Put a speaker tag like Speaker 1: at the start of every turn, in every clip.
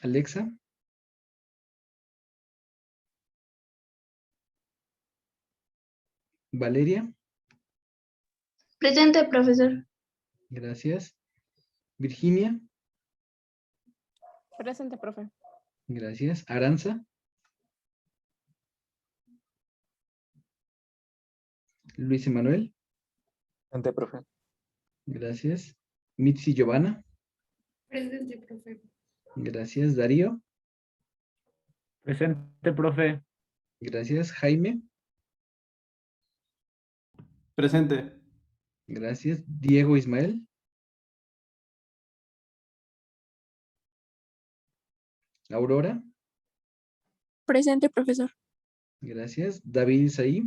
Speaker 1: Alexa. Valeria.
Speaker 2: Presente, profesor.
Speaker 1: Gracias. Virginia.
Speaker 3: Presente, profe.
Speaker 1: Gracias. Aranza. Luis Emanuel.
Speaker 4: Presente, profe.
Speaker 1: Gracias. Mitzi Giovanna.
Speaker 5: Presente, profe.
Speaker 1: Gracias. Darío.
Speaker 6: Presente, profe.
Speaker 1: Gracias. Jaime.
Speaker 7: Presente.
Speaker 1: Gracias. Diego Ismael. Aurora.
Speaker 8: Presente, profesor.
Speaker 1: Gracias. David Isaí.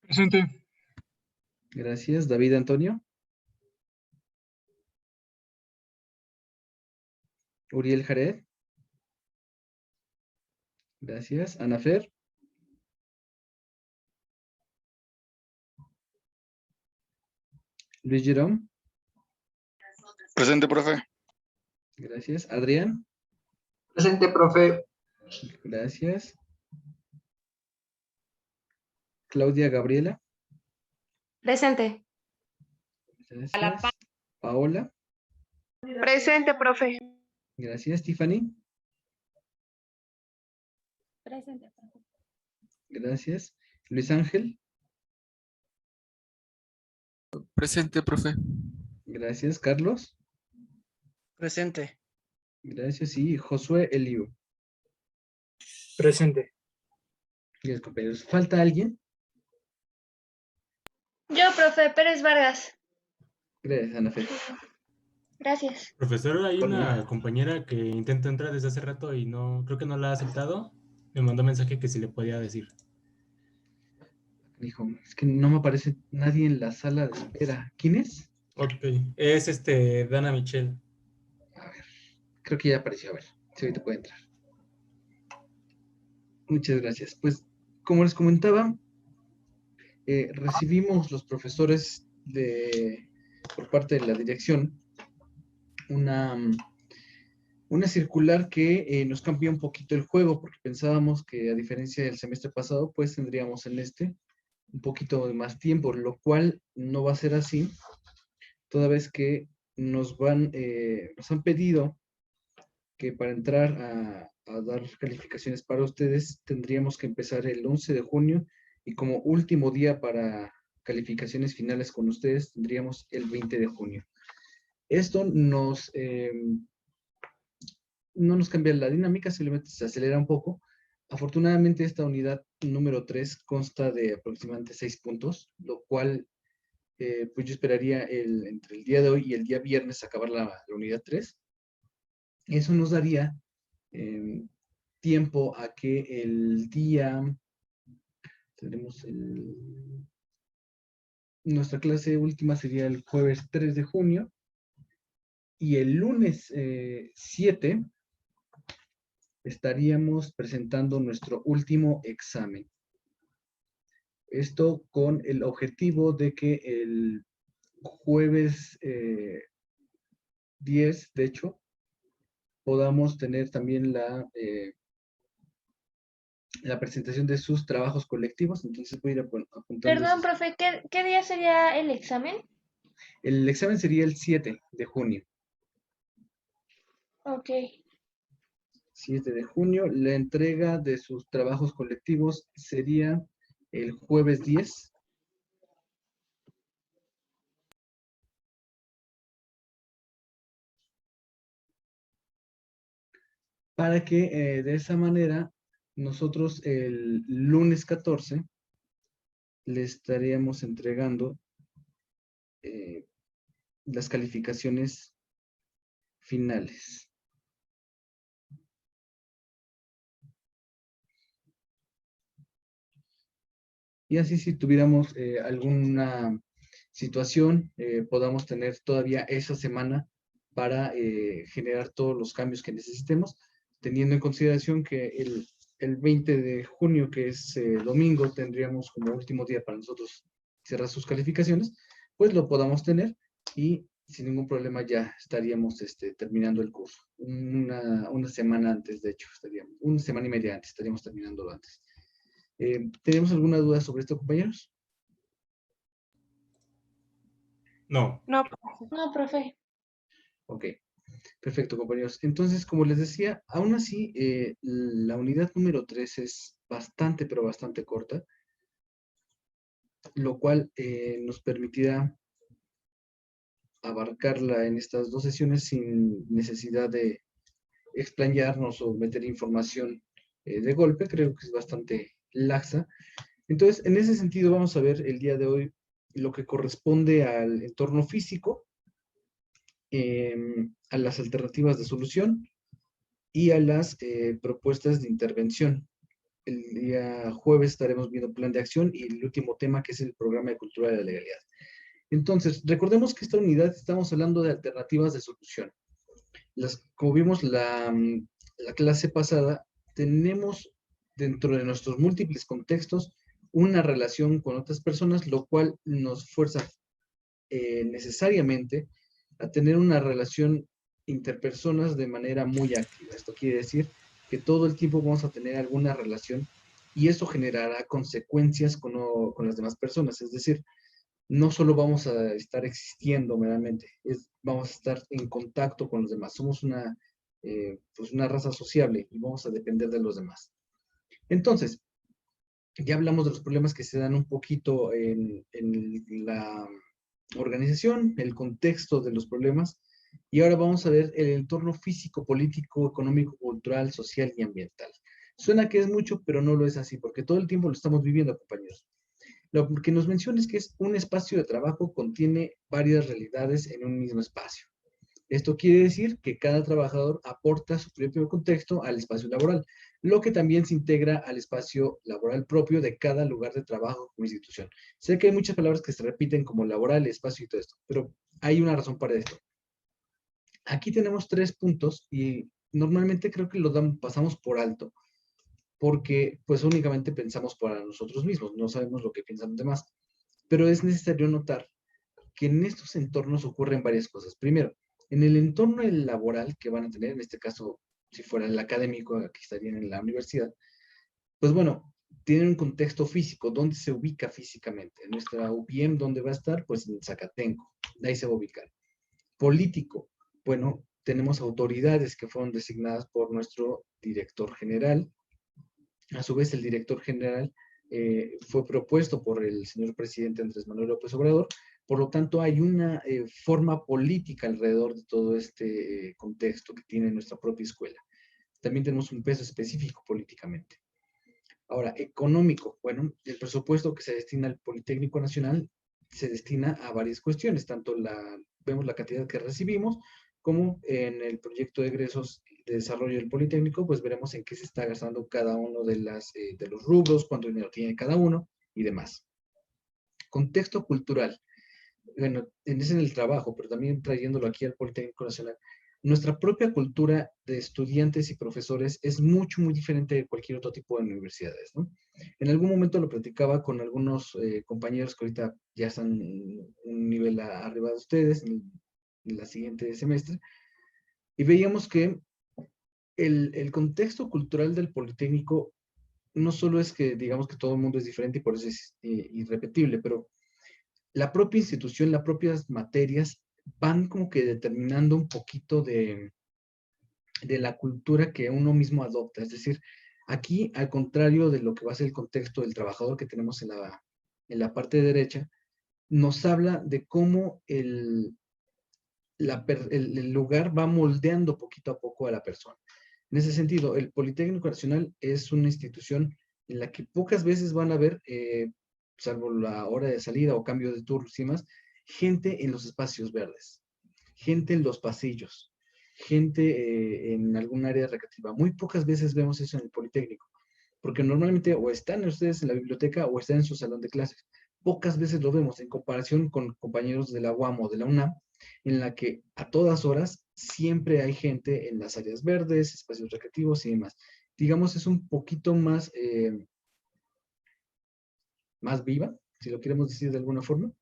Speaker 9: Presente.
Speaker 1: Gracias. David Antonio. Uriel Jared. Gracias. Anafer. Luis Jerome.
Speaker 10: Presente, profe.
Speaker 1: Gracias. Adrián.
Speaker 4: Presente, profe.
Speaker 1: Gracias. Claudia Gabriela.
Speaker 2: Presente.
Speaker 1: Gracias. Paola.
Speaker 3: Presente, profe.
Speaker 1: Gracias. Tiffany.
Speaker 3: Presente, profe.
Speaker 1: Gracias. Luis Ángel.
Speaker 11: Presente, profe.
Speaker 1: Gracias. Carlos.
Speaker 11: Presente.
Speaker 1: Gracias. Y Josué Eliu.
Speaker 9: Presente.
Speaker 1: Gracias, compañeros. ¿Falta alguien?
Speaker 2: Yo, profe, Pérez Vargas.
Speaker 1: Gracias, Anafer.
Speaker 2: Gracias.
Speaker 12: Profesor, hay
Speaker 1: Por
Speaker 12: una
Speaker 1: nada.
Speaker 12: compañera que intenta entrar desde hace rato y no, creo que no la ha aceptado. Me mandó mensaje que si le podía decir.
Speaker 1: Dijo, es que no me aparece nadie en la sala de espera. ¿Quién es?
Speaker 12: Ok, es Dana Michelle.
Speaker 1: A ver, creo que ya apareció. A ver, si ahorita puede entrar. Muchas gracias. Pues, como les comentaba, recibimos los profesores por parte de la dirección una circular que nos cambia un poquito el juego, porque pensábamos que a diferencia del semestre pasado, pues tendríamos en un poquito de más tiempo, lo cual no va a ser así, toda vez que nos han pedido que para entrar a dar calificaciones para ustedes tendríamos que empezar el 11 de junio y como último día para calificaciones finales con ustedes tendríamos el 20 de junio. Esto no nos cambia la dinámica, simplemente se acelera un poco. Afortunadamente esta unidad número 3 consta de aproximadamente 6 puntos, lo cual pues yo esperaría entre el día de hoy y el día viernes acabar la unidad 3. Eso nos daría tiempo a que el día, tendremos nuestra clase última sería el jueves 3 de junio y el lunes 7 estaríamos presentando nuestro último examen. Esto con el objetivo de que el jueves 10, de hecho, podamos tener también la presentación de sus trabajos colectivos. Entonces voy a ir apuntando.
Speaker 2: Perdón, profe, ¿qué día sería el examen?
Speaker 1: El examen sería el 7 de junio.
Speaker 2: Ok.
Speaker 1: 7 de junio. La entrega de sus trabajos colectivos sería el jueves 10. Para que de esa manera nosotros el lunes 14 le estaríamos entregando las calificaciones finales. Y así si tuviéramos alguna situación, podamos tener todavía esa semana para generar todos los cambios que necesitemos, teniendo en consideración que el 20 de junio, que es domingo, tendríamos como último día para nosotros cerrar sus calificaciones, pues lo podamos tener y sin ningún problema ya estaríamos terminando el curso. Una semana antes, de hecho, una semana y media antes, estaríamos terminándolo antes. ¿Tenemos alguna duda sobre esto, compañeros?
Speaker 12: No.
Speaker 3: No,
Speaker 2: No, profe.
Speaker 1: Ok, perfecto, compañeros. Entonces, como les decía, aún así, la unidad número 3 es bastante, pero bastante corta, lo cual nos permitirá abarcarla en estas 2 sesiones sin necesidad de explayarnos o meter información de golpe. Creo que es bastante laxa. Entonces, en ese sentido, vamos a ver el día de hoy lo que corresponde al entorno físico, a las alternativas de solución y a las propuestas de intervención. El día jueves estaremos viendo plan de acción y el último tema, que es el programa de cultura de la legalidad. Entonces, recordemos que esta unidad estamos hablando de alternativas de solución. Como vimos la clase pasada, tenemos dentro de nuestros múltiples contextos una relación con otras personas, lo cual nos fuerza necesariamente a tener una relación interpersonas de manera muy activa. Esto quiere decir que todo el tiempo vamos a tener alguna relación y eso generará consecuencias con las demás personas. Es decir, no solo vamos a estar existiendo meramente, vamos a estar en contacto con los demás. Somos pues una raza sociable y vamos a depender de los demás. Entonces, ya hablamos de los problemas que se dan un poquito en la organización, el contexto de los problemas, y ahora vamos a ver el entorno físico, político, económico, cultural, social y ambiental. Suena que es mucho, pero no lo es así, porque todo el tiempo lo estamos viviendo, compañeros. Lo que nos menciona es que es un espacio de trabajo, contiene varias realidades en un mismo espacio. Esto quiere decir que cada trabajador aporta su propio contexto al espacio laboral, lo que también se integra al espacio laboral propio de cada lugar de trabajo o institución. Sé que hay muchas palabras que se repiten como laboral, espacio y todo esto, pero hay una razón para esto. Aquí tenemos 3 puntos y normalmente creo que pasamos por alto, porque pues únicamente pensamos para nosotros mismos, no sabemos lo que piensan los demás. Pero es necesario notar que en estos entornos ocurren varias cosas. Primero, en el entorno laboral que van a tener, en este caso, si fuera el académico, aquí estarían en la universidad, pues bueno, tienen un contexto físico, ¿dónde se ubica físicamente? En nuestra UPM, ¿dónde va a estar? Pues en Zacatenco, ahí se va a ubicar. Político, bueno, tenemos autoridades que fueron designadas por nuestro director general. A su vez, el director general fue propuesto por el señor presidente Andrés Manuel López Obrador. Por lo tanto, hay una forma política alrededor de todo este contexto que tiene nuestra propia escuela. También tenemos un peso específico políticamente. Ahora, económico. Bueno, el presupuesto que se destina al Politécnico Nacional se destina a varias cuestiones. Tanto vemos la cantidad que recibimos, como en el proyecto de egresos de desarrollo del Politécnico, pues veremos en qué se está gastando cada uno de los rubros, cuánto dinero tiene cada uno y demás. Contexto cultural. Bueno, es en el trabajo, pero también trayéndolo aquí al Politécnico Nacional. Nuestra propia cultura de estudiantes y profesores es mucho, muy diferente de cualquier otro tipo de universidades, ¿no? En algún momento lo platicaba con algunos compañeros que ahorita ya están un nivel arriba de ustedes, en la siguiente semestre, y veíamos que el contexto cultural del Politécnico no solo es que digamos que todo el mundo es diferente y por eso es irrepetible, pero la propia institución, las propias materias van como que determinando un poquito de la cultura que uno mismo adopta. Es decir, aquí, al contrario de lo que va a ser el contexto del trabajador que tenemos en la parte derecha, nos habla de cómo el lugar va moldeando poquito a poco a la persona. En ese sentido, el Politécnico Nacional es una institución en la que pocas veces van a ver, salvo la hora de salida o cambio de turnos y demás, gente en los espacios verdes, gente en los pasillos, gente en algún área recreativa. Muy pocas veces vemos eso en el Politécnico, porque normalmente o están ustedes en la biblioteca o están en su salón de clases. Pocas veces lo vemos en comparación con compañeros de la UAM o de la UNAM, en la que a todas horas siempre hay gente en las áreas verdes, espacios recreativos y demás. Digamos, es un poquito más viva, si lo queremos decir de alguna forma.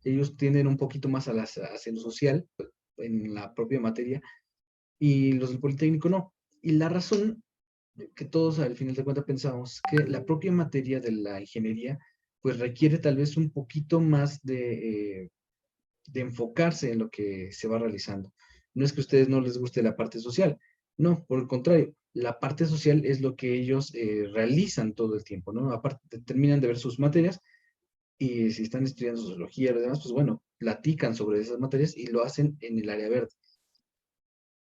Speaker 1: Ellos tienden un poquito más hacia lo social, en la propia materia, y los del Politécnico no. Y la razón que todos al final de cuentas pensamos que la propia materia de la ingeniería pues requiere tal vez un poquito más de enfocarse en lo que se va realizando. No es que a ustedes no les guste la parte social, no, por el contrario, la parte social es lo que ellos realizan todo el tiempo, ¿no? Aparte, terminan de ver sus materias y si están estudiando sociología y lo demás, pues bueno, platican sobre esas materias y lo hacen en el área verde.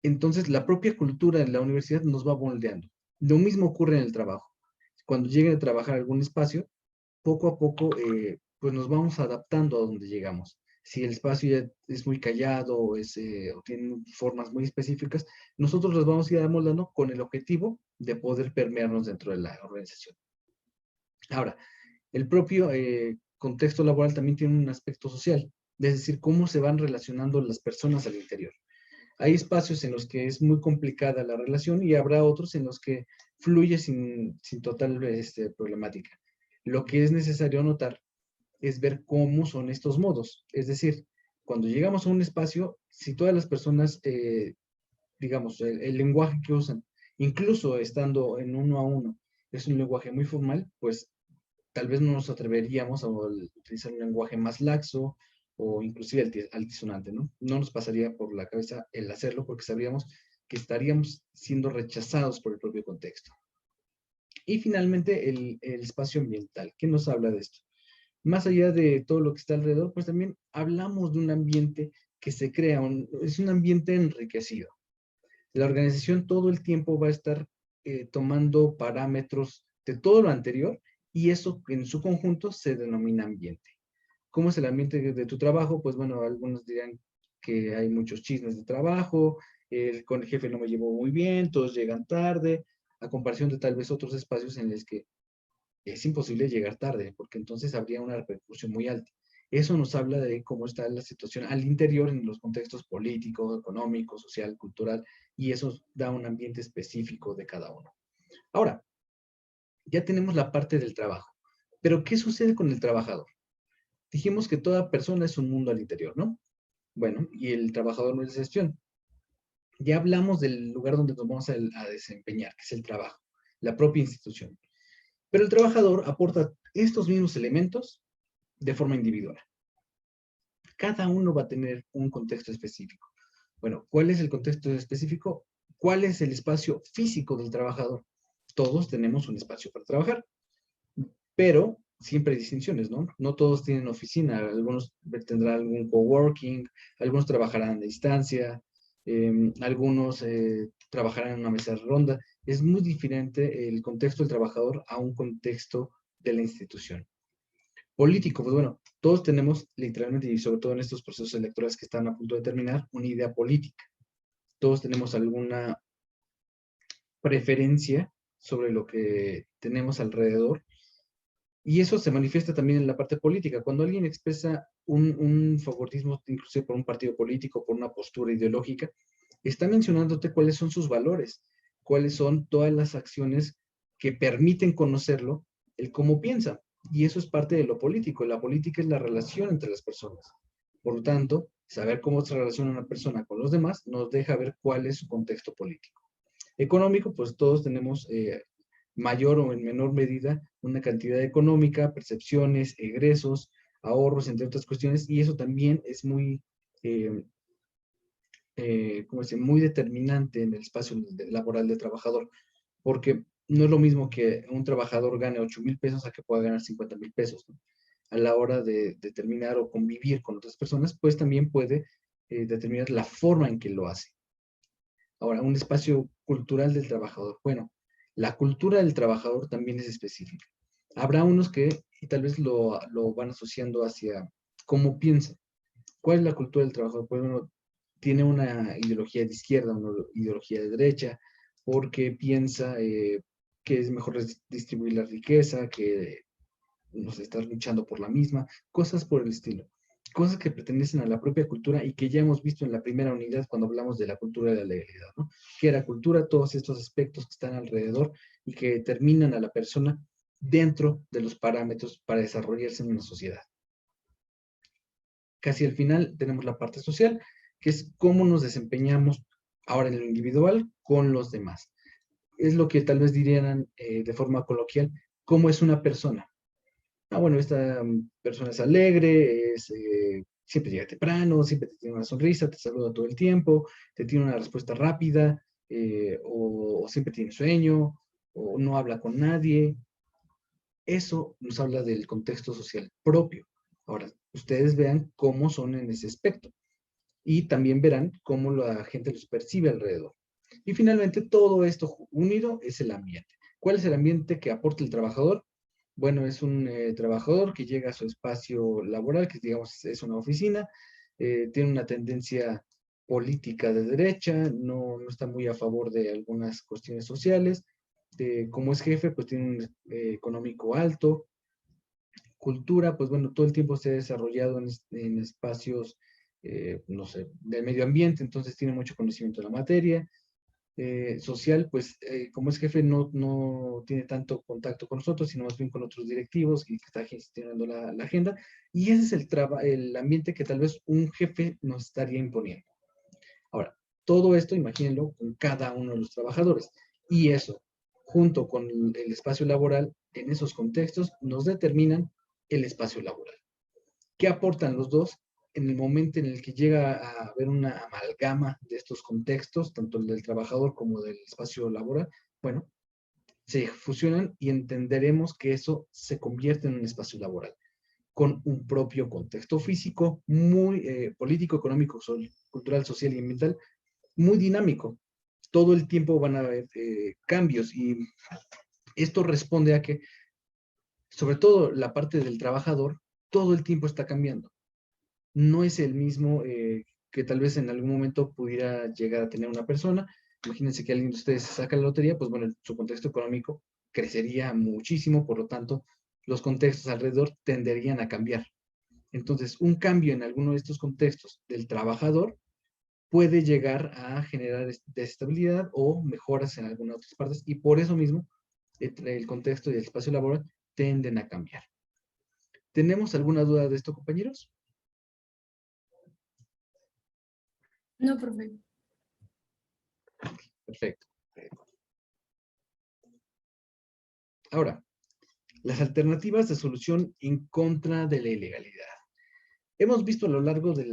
Speaker 1: Entonces, la propia cultura de la universidad nos va moldeando. Lo mismo ocurre en el trabajo. Cuando lleguen a trabajar en algún espacio, poco a poco, pues nos vamos adaptando a donde llegamos. Si el espacio ya es muy callado o tiene formas muy específicas, nosotros los vamos a ir amoldando con el objetivo de poder permearnos dentro de la organización. Ahora, el propio contexto laboral también tiene un aspecto social, es decir, cómo se van relacionando las personas al interior. Hay espacios en los que es muy complicada la relación y habrá otros en los que fluye sin total problemática. Lo que es necesario notar es ver cómo son estos modos. Es decir, cuando llegamos a un espacio, si todas las personas, digamos, el lenguaje que usan, incluso estando en uno a uno, es un lenguaje muy formal, pues tal vez no nos atreveríamos a utilizar un lenguaje más laxo o inclusive altisonante, ¿no? No nos pasaría por la cabeza el hacerlo porque sabríamos que estaríamos siendo rechazados por el propio contexto. Y finalmente el espacio ambiental. ¿Qué nos habla de esto? Más allá de todo lo que está alrededor, pues también hablamos de un ambiente que se crea, es un ambiente enriquecido. La organización todo el tiempo va a estar tomando parámetros de todo lo anterior y eso en su conjunto se denomina ambiente. ¿Cómo es el ambiente de tu trabajo? Pues bueno, algunos dirán que hay muchos chismes de trabajo, con el jefe no me llevo muy bien, todos llegan tarde, a comparación de tal vez otros espacios en los que es imposible llegar tarde, porque entonces habría una repercusión muy alta. Eso nos habla de cómo está la situación al interior en los contextos político, económico, social, cultural, y eso da un ambiente específico de cada uno. Ahora, ya tenemos la parte del trabajo, pero ¿qué sucede con el trabajador? Dijimos que toda persona es un mundo al interior, ¿no? Bueno, y el trabajador no es excepción. Ya hablamos del lugar donde nos vamos a desempeñar, que es el trabajo, la propia institución. Pero el trabajador aporta estos mismos elementos de forma individual. Cada uno va a tener un contexto específico. Bueno, ¿cuál es el contexto específico? ¿Cuál es el espacio físico del trabajador? Todos tenemos un espacio para trabajar, pero siempre hay distinciones, ¿no? No todos tienen oficina, algunos tendrán algún coworking, algunos trabajarán a distancia, algunos trabajarán en una mesa redonda. Es muy diferente el contexto del trabajador a un contexto de la institución. Político, pues bueno, todos tenemos literalmente, y sobre todo en estos procesos electorales que están a punto de terminar, una idea política. Todos tenemos alguna preferencia sobre lo que tenemos alrededor, y eso se manifiesta también en la parte política. Cuando alguien expresa un favoritismo, inclusive por un partido político, por una postura ideológica, está mencionándote cuáles son sus valores, cuáles son todas las acciones que permiten conocerlo, el cómo piensa. Y eso es parte de lo político. La política es la relación entre las personas. Por lo tanto, saber cómo se relaciona una persona con los demás nos deja ver cuál es su contexto político. Económico, pues todos tenemos mayor o en menor medida una cantidad económica, percepciones, egresos, ahorros, entre otras cuestiones, y eso también es muy, ¿cómo se dice? Muy determinante en el espacio laboral del trabajador, porque no es lo mismo que un trabajador gane 8,000 pesos a que pueda ganar 50,000 pesos, ¿no? A la hora de determinar o convivir con otras personas, pues también puede determinar la forma en que lo hace. Ahora, un espacio cultural del trabajador. Bueno, la cultura del trabajador también es específica. Habrá unos que tal vez lo van asociando hacia cómo piensa. ¿Cuál es la cultura del trabajador? Pues bueno, tiene una ideología de izquierda, una ideología de derecha, porque piensa que es mejor distribuir la riqueza, que nos está luchando por la misma, cosas por el estilo. Cosas que pertenecen a la propia cultura y que ya hemos visto en la primera unidad cuando hablamos de la cultura de la legalidad, ¿no? Que era cultura, todos estos aspectos que están alrededor y que determinan a la persona dentro de los parámetros para desarrollarse en una sociedad. Casi al final tenemos la parte social, que es cómo nos desempeñamos ahora en lo individual con los demás. Es lo que tal vez dirían de forma coloquial, cómo es una persona. Bueno, esta persona es alegre, siempre llega temprano, siempre te tiene una sonrisa, te saluda todo el tiempo, te tiene una respuesta rápida, o siempre tiene sueño, o no habla con nadie. Eso nos habla del contexto social propio. Ahora, ustedes vean cómo son en ese aspecto. Y también verán cómo la gente los percibe alrededor. Y finalmente, todo esto unido es el ambiente. ¿Cuál es el ambiente que aporta el trabajador? Bueno, es un trabajador que llega a su espacio laboral, que digamos es una oficina, tiene una tendencia política de derecha, no está muy a favor de algunas cuestiones sociales, como es jefe, pues tiene un económico alto, cultura, pues bueno, todo el tiempo se ha desarrollado en espacios, no sé, del medio ambiente, entonces tiene mucho conocimiento de la materia. Social, pues como es jefe no tiene tanto contacto con nosotros, sino más bien con otros directivos y que está gestionando la agenda. Y ese es el ambiente que tal vez un jefe nos estaría imponiendo. Ahora, todo esto, imagínenlo, con cada uno de los trabajadores. Y eso, junto con el espacio laboral, en esos contextos, nos determinan el espacio laboral. ¿Qué aportan los dos? En el momento en el que llega a haber una amalgama de estos contextos, tanto el del trabajador como del espacio laboral, bueno, se fusionan y entenderemos que eso se convierte en un espacio laboral, con un propio contexto físico, muy político, económico, cultural, social y ambiental, muy dinámico. Todo el tiempo van a haber cambios y esto responde a que, sobre todo la parte del trabajador, todo el tiempo está cambiando. No es el mismo que tal vez en algún momento pudiera llegar a tener una persona. Imagínense que alguien de ustedes saca la lotería, pues bueno, su contexto económico crecería muchísimo, por lo tanto, los contextos alrededor tenderían a cambiar. Entonces, un cambio en alguno de estos contextos del trabajador puede llegar a generar desestabilidad o mejoras en algunas otras partes, y por eso mismo el contexto y el espacio laboral tienden a cambiar. ¿Tenemos alguna duda de esto, compañeros?
Speaker 5: No, profe.
Speaker 1: Perfecto. Ahora, las alternativas de solución en contra de la ilegalidad. Hemos visto a lo largo de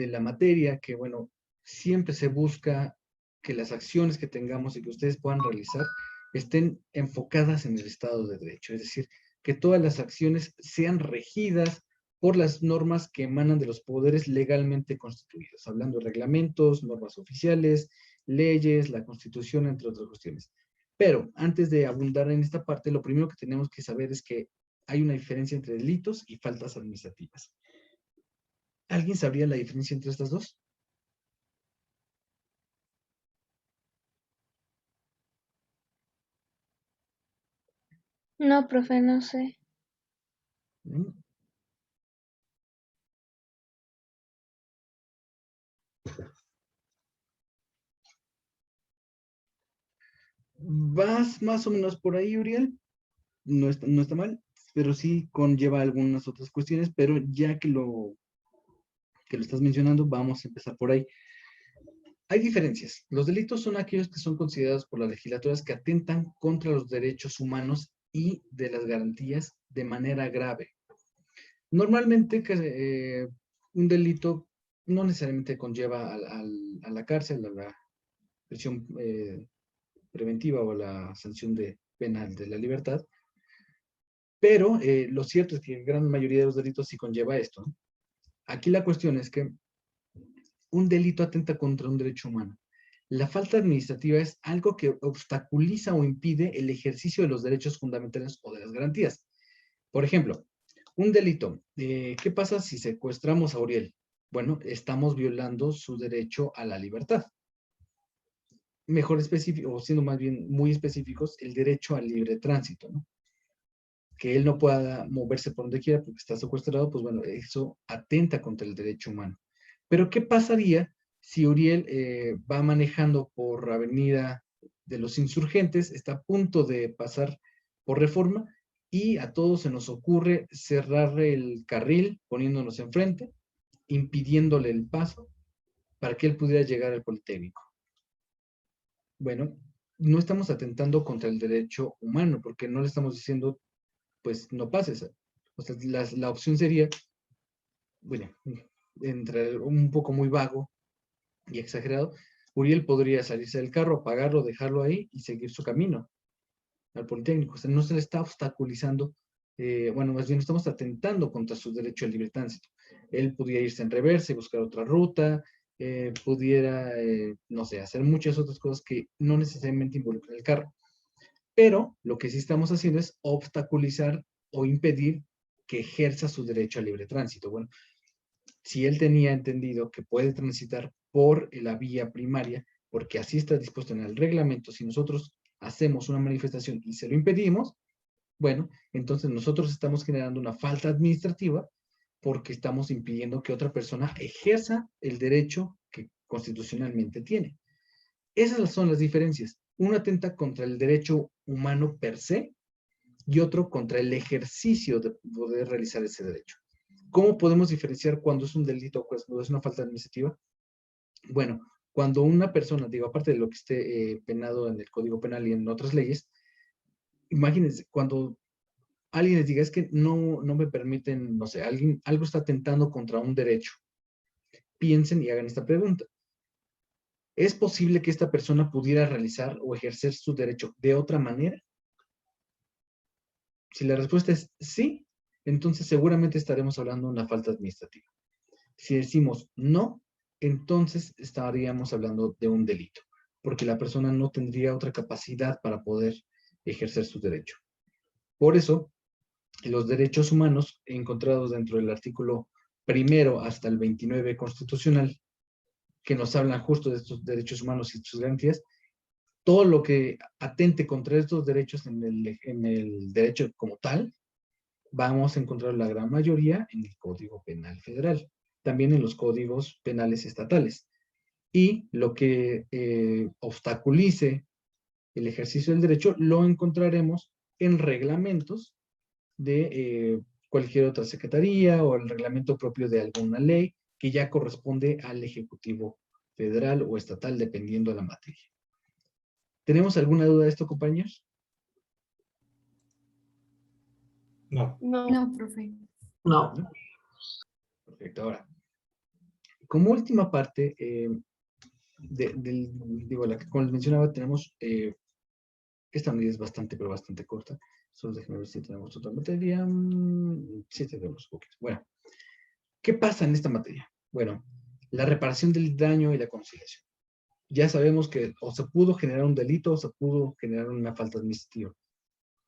Speaker 1: la materia que, bueno, siempre se busca que las acciones que tengamos y que ustedes puedan realizar estén enfocadas en el Estado de Derecho. Es decir, que todas las acciones sean regidas por las normas que emanan de los poderes legalmente constituidos, hablando de reglamentos, normas oficiales, leyes, la Constitución, entre otras cuestiones. Pero antes de abundar en esta parte, lo primero que tenemos que saber es que hay una diferencia entre delitos y faltas administrativas. ¿Alguien sabría la diferencia entre estas dos?
Speaker 2: No, profe, no sé.
Speaker 1: ¿Mm? ¿Vas más o menos por ahí, Uriel? No está mal, pero sí conlleva algunas otras cuestiones, pero ya que lo estás mencionando, vamos a empezar por ahí. Hay diferencias. Los delitos son aquellos que son considerados por las legislaturas que atentan contra los derechos humanos y de las garantías de manera grave. Normalmente un delito no necesariamente conlleva a la cárcel, a la prisión preventiva o a la sanción penal de la libertad, pero lo cierto es que en gran mayoría de los delitos sí conlleva esto, ¿no? Aquí la cuestión es que un delito atenta contra un derecho humano. La falta administrativa es algo que obstaculiza o impide el ejercicio de los derechos fundamentales o de las garantías. Por ejemplo, un delito. ¿Qué pasa si secuestramos a Uriel? Bueno, estamos violando su derecho a la libertad. Mejor específico, o siendo más bien muy específicos, el derecho al libre tránsito, ¿no? Que él no pueda moverse por donde quiera porque está secuestrado, pues bueno, eso atenta contra el derecho humano. Pero ¿qué pasaría si Uriel va manejando por Avenida de los Insurgentes, está a punto de pasar por Reforma y a todos se nos ocurre cerrarle el carril poniéndonos enfrente, impidiéndole el paso para que él pudiera llegar al Politécnico. Bueno, no estamos atentando contra el derecho humano, porque no le estamos diciendo, pues no pases. O sea, la opción sería, bueno, entre un poco muy vago y exagerado, Uriel podría salirse del carro, apagarlo, dejarlo ahí y seguir su camino al Politécnico. O sea, no se le está obstaculizando, bueno, más bien estamos atentando contra su derecho al libre tránsito. Él pudiera irse en reversa y buscar otra ruta, pudiera, no sé, hacer muchas otras cosas que no necesariamente involucran el carro. Pero lo que sí estamos haciendo es obstaculizar o impedir que ejerza su derecho al libre tránsito. Bueno, si él tenía entendido que puede transitar por la vía primaria, porque así está dispuesto en el reglamento, si nosotros hacemos una manifestación y se lo impedimos, bueno, entonces nosotros estamos generando una falta administrativa porque estamos impidiendo que otra persona ejerza el derecho que constitucionalmente tiene. Esas son las diferencias. Uno atenta contra el derecho humano per se y otro contra el ejercicio de poder realizar ese derecho. ¿Cómo podemos diferenciar cuando es un delito o cuando es una falta administrativa? Bueno, cuando una persona, digo, aparte de lo que esté penado en el Código Penal y en otras leyes, imagínense, cuando alguien les diga, es que no me permiten, no sé, algo está atentando contra un derecho, piensen y hagan esta pregunta. ¿Es posible que esta persona pudiera realizar o ejercer su derecho de otra manera? Si la respuesta es sí, entonces seguramente estaremos hablando de una falta administrativa. Si decimos no, entonces estaríamos hablando de un delito, porque la persona no tendría otra capacidad para poder ejercer su derecho. Por eso, los derechos humanos encontrados dentro del artículo 1 hasta el 29 constitucional, que nos hablan justo de estos derechos humanos y sus garantías, todo lo que atente contra estos derechos en el derecho como tal, vamos a encontrar la gran mayoría en el Código Penal Federal, también en los códigos penales estatales. Y lo que obstaculice el ejercicio del derecho lo encontraremos en reglamentos de cualquier otra secretaría o el reglamento propio de alguna ley que ya corresponde al Ejecutivo Federal o estatal, dependiendo de la materia. ¿Tenemos alguna duda de esto, compañeros?
Speaker 12: No.
Speaker 5: No, profe.
Speaker 4: No.
Speaker 1: Perfecto. Ahora, como última parte, como les mencionaba, tenemos, esta medida es bastante, pero bastante corta. Solo déjenme ver si tenemos otra materia. Sí, tenemos poquitos. Bueno, ¿qué pasa en esta materia? Bueno, la reparación del daño y la conciliación. Ya sabemos que o se pudo generar un delito o se pudo generar una falta administrativa.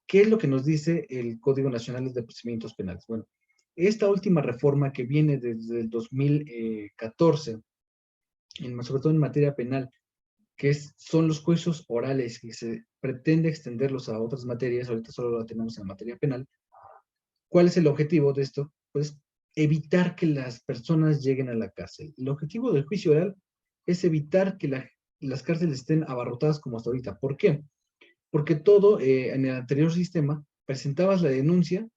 Speaker 1: ¿Qué es lo que nos dice el Código Nacional de Procedimientos Penales? Bueno, esta última reforma que viene desde el 2014, sobre todo en materia penal, que son los juicios orales, que se pretende extenderlos a otras materias, ahorita solo la tenemos en materia penal. ¿Cuál es el objetivo de esto? Pues evitar que las personas lleguen a la cárcel. El objetivo del juicio oral es evitar que las cárceles estén abarrotadas como hasta ahorita. ¿Por qué? Porque todo, en el anterior sistema, presentabas la denuncia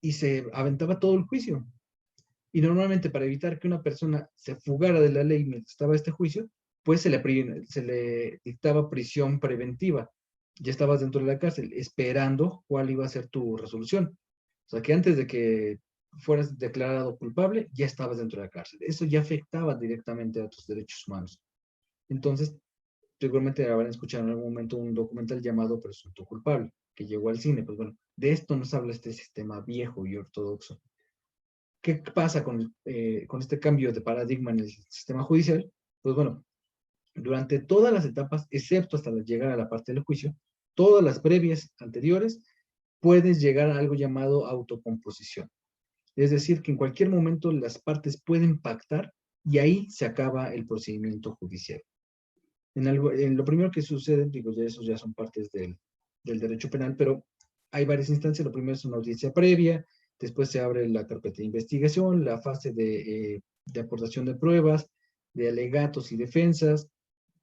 Speaker 1: y se aventaba todo el juicio. Y normalmente para evitar que una persona se fugara de la ley mientras estaba este juicio, pues se le dictaba prisión preventiva. Ya estabas dentro de la cárcel esperando cuál iba a ser tu resolución. O sea que antes de que fueras declarado culpable, ya estabas dentro de la cárcel. Eso ya afectaba directamente a tus derechos humanos. Entonces, seguramente habrán escuchado en algún momento un documental llamado Presunto Culpable, que llegó al cine. Pues bueno, de esto nos habla este sistema viejo y ortodoxo. ¿Qué pasa con este cambio de paradigma en el sistema judicial? Pues bueno, durante todas las etapas, excepto hasta llegar a la parte del juicio, todas las previas anteriores, puedes llegar a algo llamado autocomposición. Es decir, que en cualquier momento las partes pueden pactar y ahí se acaba el procedimiento judicial. En lo primero que sucede, digo, ya esos ya son partes del derecho penal, pero hay varias instancias. Lo primero es una audiencia previa, después se abre la carpeta de investigación, la fase de aportación de pruebas, de alegatos y defensas,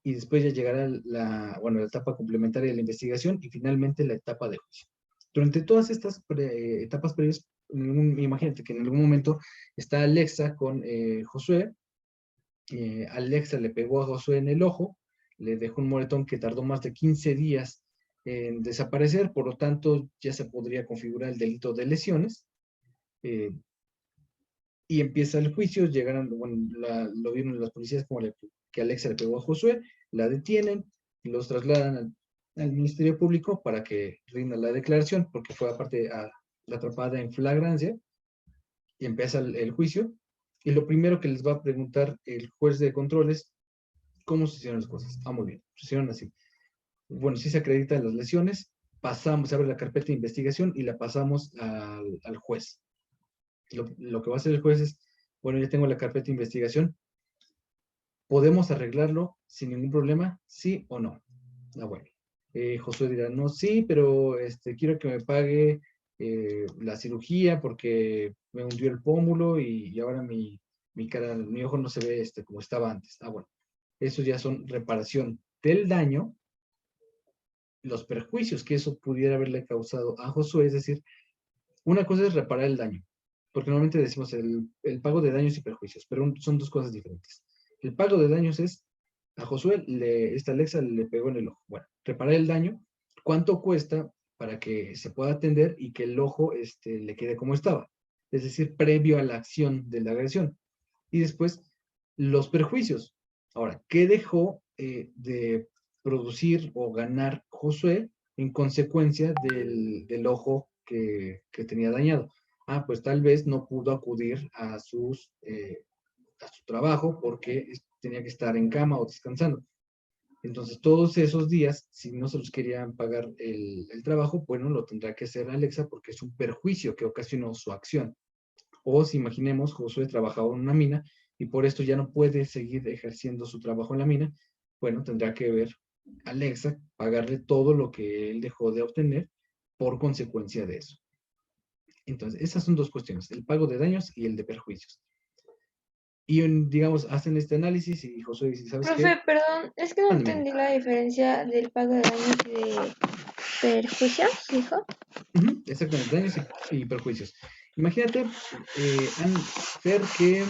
Speaker 1: y después ya llegará la etapa complementaria de la investigación y finalmente la etapa de juicio. Durante todas estas etapas previas, imagínate que en algún momento está Alexa con Josué. Alexa le pegó a Josué en el ojo, le dejó un moretón que tardó más de 15 días en desaparecer, por lo tanto ya se podría configurar el delito de lesiones. Y empieza el juicio, llegaron, bueno, lo vieron las policías como que Alexa le pegó a Josué, la detienen, los trasladan al Ministerio Público para que rinda la declaración, porque fue aparte la atrapada en flagrancia, y empieza el juicio, y lo primero que les va a preguntar el juez de control es, ¿cómo se hicieron las cosas? Ah, muy bien, se hicieron así. Bueno, si se acreditan las lesiones, se abre la carpeta de investigación y la pasamos al juez. Lo que va a hacer el juez es, bueno, ya tengo la carpeta de investigación, ¿podemos arreglarlo sin ningún problema? ¿Sí o no? Ah, bueno. Josué dirá, no, sí, pero quiero que me pague la cirugía porque me hundió el pómulo y ahora mi cara, mi ojo no se ve como estaba antes. Ah, bueno. Eso ya son reparación del daño, los perjuicios que eso pudiera haberle causado a Josué, es decir, una cosa es reparar el daño, porque normalmente decimos el pago de daños y perjuicios, pero son dos cosas diferentes. El pago de daños es, a Josué, esta Alexa le pegó en el ojo. Bueno, reparar el daño, ¿cuánto cuesta para que se pueda atender y que el ojo le quede como estaba? Es decir, previo a la acción de la agresión. Y después, los perjuicios. Ahora, ¿qué dejó de producir o ganar Josué en consecuencia del ojo que tenía dañado? Ah, pues tal vez no pudo acudir a su trabajo porque tenía que estar en cama o descansando. Entonces, todos esos días, si no se los querían pagar el trabajo, bueno, lo tendrá que hacer Alexa porque es un perjuicio que ocasionó su acción. O si imaginemos, Josué trabajaba en una mina y por esto ya no puede seguir ejerciendo su trabajo en la mina, bueno, tendrá que ver Alexa, pagarle todo lo que él dejó de obtener por consecuencia de eso. Entonces, esas son dos cuestiones, el pago de daños y el de perjuicios. Y, digamos, hacen este análisis y Josué dice, ¿sabes
Speaker 2: Profe,
Speaker 1: qué?
Speaker 2: perdón, es que no
Speaker 1: Mándame.
Speaker 2: entendí la diferencia del pago de daños y de perjuicios, dijo.
Speaker 1: Exactamente, daños y perjuicios. Imagínate, Fer, ¿qué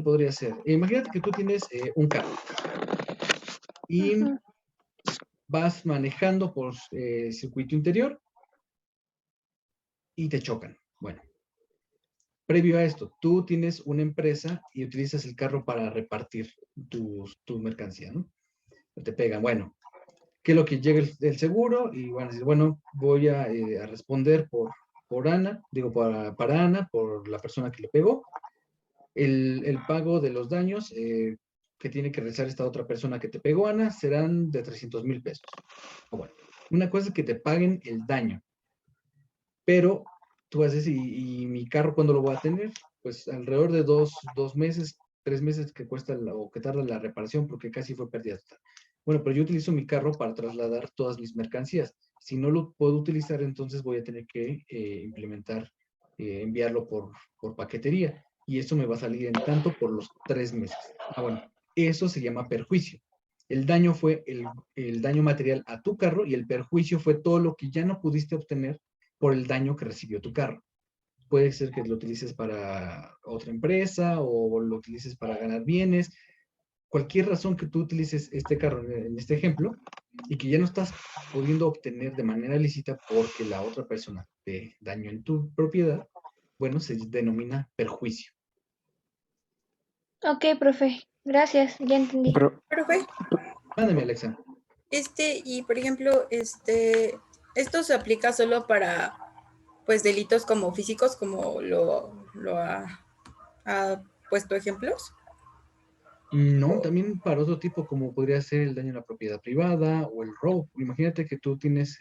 Speaker 1: podría ser? Imagínate que tú tienes un carro y vas manejando por circuito interior y te chocan. Bueno, previo a esto, tú tienes una empresa y utilizas el carro para repartir tu mercancía, ¿no? Te pegan, bueno, ¿qué es lo que llega el seguro? Y van a decir, bueno, voy a responder por Ana, digo, para Ana, por la persona que le pegó. El pago de los daños que tiene que realizar esta otra persona que te pegó, Ana, serán de 300,000 pesos. O bueno, una cosa es que te paguen el daño, pero tú vas a decir, ¿y mi carro cuándo lo voy a tener? Pues alrededor de dos meses, 3 meses que cuesta o que tarda la reparación porque casi fue pérdida total. Bueno, pero yo utilizo mi carro para trasladar todas mis mercancías. Si no lo puedo utilizar, entonces voy a tener que implementar, enviarlo por paquetería. Y eso me va a salir en tanto por los 3 meses. Ah, bueno, eso se llama perjuicio. El daño fue el daño material a tu carro y el perjuicio fue todo lo que ya no pudiste obtener por el daño que recibió tu carro. Puede ser que lo utilices para otra empresa o lo utilices para ganar bienes. Cualquier razón que tú utilices este carro en este ejemplo y que ya no estás pudiendo obtener de manera lícita porque la otra persona te dañó en tu propiedad, bueno, se denomina perjuicio.
Speaker 2: Ok, profe, gracias, ya entendí.
Speaker 5: Profe,
Speaker 1: Mándame, Alexa.
Speaker 5: y por ejemplo, esto se aplica solo para, pues, delitos como físicos, como lo ha puesto ejemplos.
Speaker 1: No, también para otro tipo, como podría ser el daño a la propiedad privada o el robo. Imagínate que tú tienes,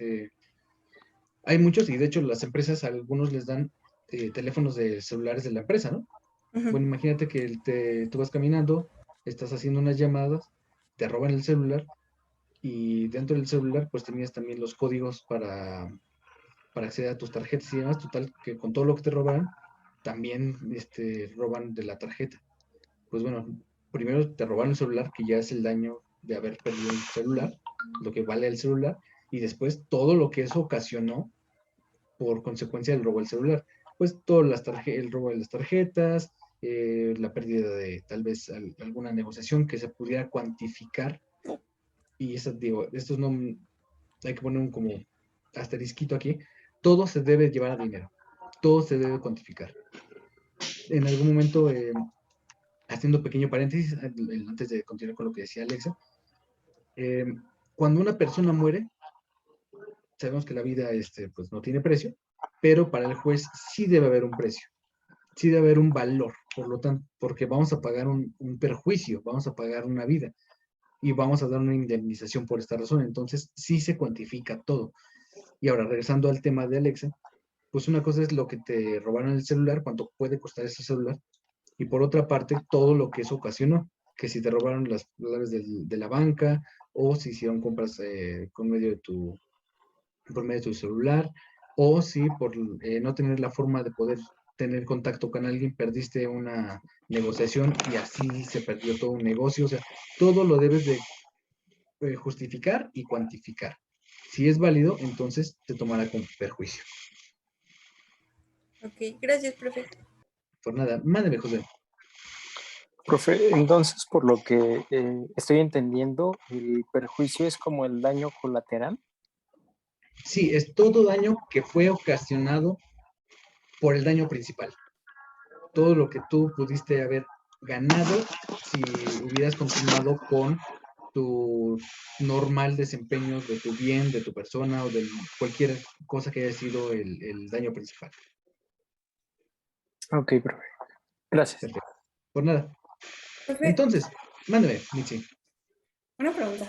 Speaker 1: hay muchos, y de hecho las empresas a algunos les dan teléfonos de celulares de la empresa, ¿no? Bueno, imagínate que tú vas caminando, estás haciendo unas llamadas, te roban el celular y dentro del celular pues tenías también los códigos para acceder a tus tarjetas y demás, total que con todo lo que te roban, también roban de la tarjeta. Pues bueno, primero te robaron el celular, que ya es el daño de haber perdido un celular, lo que vale el celular, y después todo lo que eso ocasionó por consecuencia del robo del celular. Pues todo el robo de las tarjetas, la pérdida de tal vez alguna negociación que se pudiera cuantificar. Y eso, digo, esto no, hay que poner un como asterisquito aquí. Todo se debe llevar a dinero. Todo se debe cuantificar. En algún momento, haciendo pequeño paréntesis, antes de continuar con lo que decía Alexa, cuando una persona muere, sabemos que la vida pues no tiene precio, pero para el juez sí debe haber un precio, sí debe haber un valor, por lo tanto, porque vamos a pagar un perjuicio, vamos a pagar una vida y vamos a dar una indemnización por esta razón, entonces sí se cuantifica todo. Y ahora, regresando al tema de Alexa, pues una cosa es lo que te robaron el celular, cuánto puede costar ese celular, y por otra parte, todo lo que eso ocasionó, que si te robaron las claves de la banca, o si hicieron compras por medio de tu celular, o si por no tener la forma de poder tener contacto con alguien, perdiste una negociación y así se perdió todo un negocio. O sea, todo lo debes de justificar y cuantificar. Si es válido, entonces te tomará con perjuicio.
Speaker 5: Ok, gracias, profe.
Speaker 1: Por nada, mándeme, José.
Speaker 4: Profe, entonces, por lo que estoy entendiendo, el perjuicio es como el daño colateral.
Speaker 1: Sí, es todo daño que fue ocasionado por el daño principal. Todo lo que tú pudiste haber ganado si hubieras continuado con tu normal desempeño de tu bien, de tu persona o de cualquier cosa que haya sido el daño principal.
Speaker 4: Ok, profe. Gracias.
Speaker 1: Perfecto. Por nada.
Speaker 5: Profe,
Speaker 1: Entonces, mándame, Mitzi.
Speaker 6: una pregunta.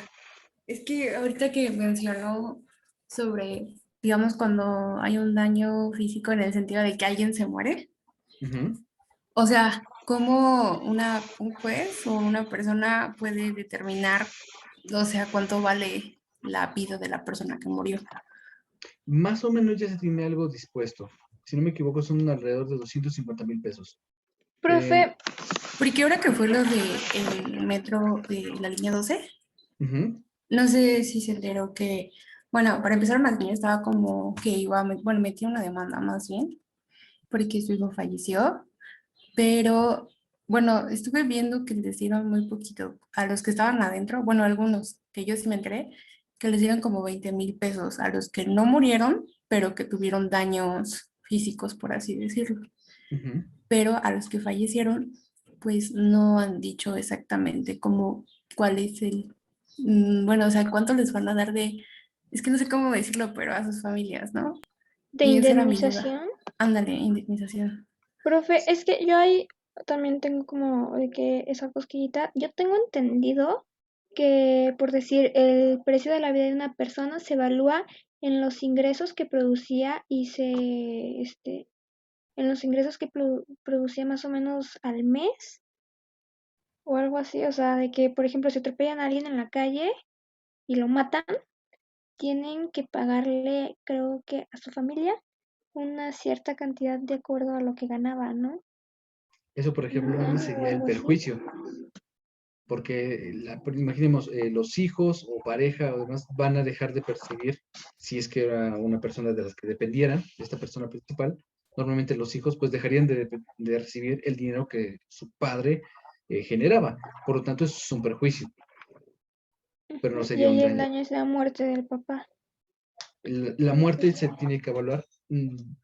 Speaker 6: Es que ahorita que mencionó sobre, digamos, cuando hay un daño físico en el sentido de que alguien se muere,
Speaker 1: Ujú.
Speaker 6: o sea, ¿cómo un juez o una persona puede determinar, o sea, cuánto vale la vida de la persona que murió?
Speaker 1: Más o menos ya se tiene algo dispuesto. Si no me equivoco, son alrededor de 250,000 pesos.
Speaker 2: Profe,
Speaker 6: Porque ahora que fue lo del metro de la línea 12,
Speaker 1: Ujú.
Speaker 6: no sé si se enteró que, bueno, para empezar, más bien estaba como que iba, bueno, metía una demanda más bien, porque su hijo falleció, pero bueno, estuve viendo que les dieron muy poquito a los que estaban adentro, bueno, algunos que yo sí me enteré, que les dieron como 20,000 pesos a los que no murieron, pero que tuvieron daños físicos, por así decirlo.
Speaker 1: Ujú.
Speaker 6: Pero a los que fallecieron, pues no han dicho exactamente cómo, cuál es bueno, o sea, cuánto les van a dar es que no sé cómo decirlo, pero a sus familias, ¿no?
Speaker 2: de
Speaker 6: Y esa era mi duda.
Speaker 2: indemnización.
Speaker 6: Ándale, indemnización.
Speaker 2: Profe, es que yo ahí también tengo como de que esa cosquillita. Yo tengo entendido que, por decir, el precio de la vida de una persona se evalúa en los ingresos que producía en los ingresos que producía más o menos al mes o algo así. O sea, de que, por ejemplo, si atropellan a alguien en la calle y lo matan, tienen que pagarle, creo que a su familia, una cierta cantidad de acuerdo a lo que ganaba, ¿no?
Speaker 1: Eso, por ejemplo,
Speaker 2: O
Speaker 1: sería el
Speaker 2: algo así.
Speaker 1: perjuicio. Porque imaginemos, los hijos o pareja o demás van a dejar de percibir, si es que era una persona de las que dependieran, de esta persona principal, normalmente los hijos pues dejarían de recibir el dinero que su padre generaba. Por lo tanto, eso es un perjuicio, pero no
Speaker 2: Y
Speaker 1: sería un
Speaker 2: ahí el
Speaker 1: daño.
Speaker 2: daño es la muerte del papá.
Speaker 1: La muerte se tiene que evaluar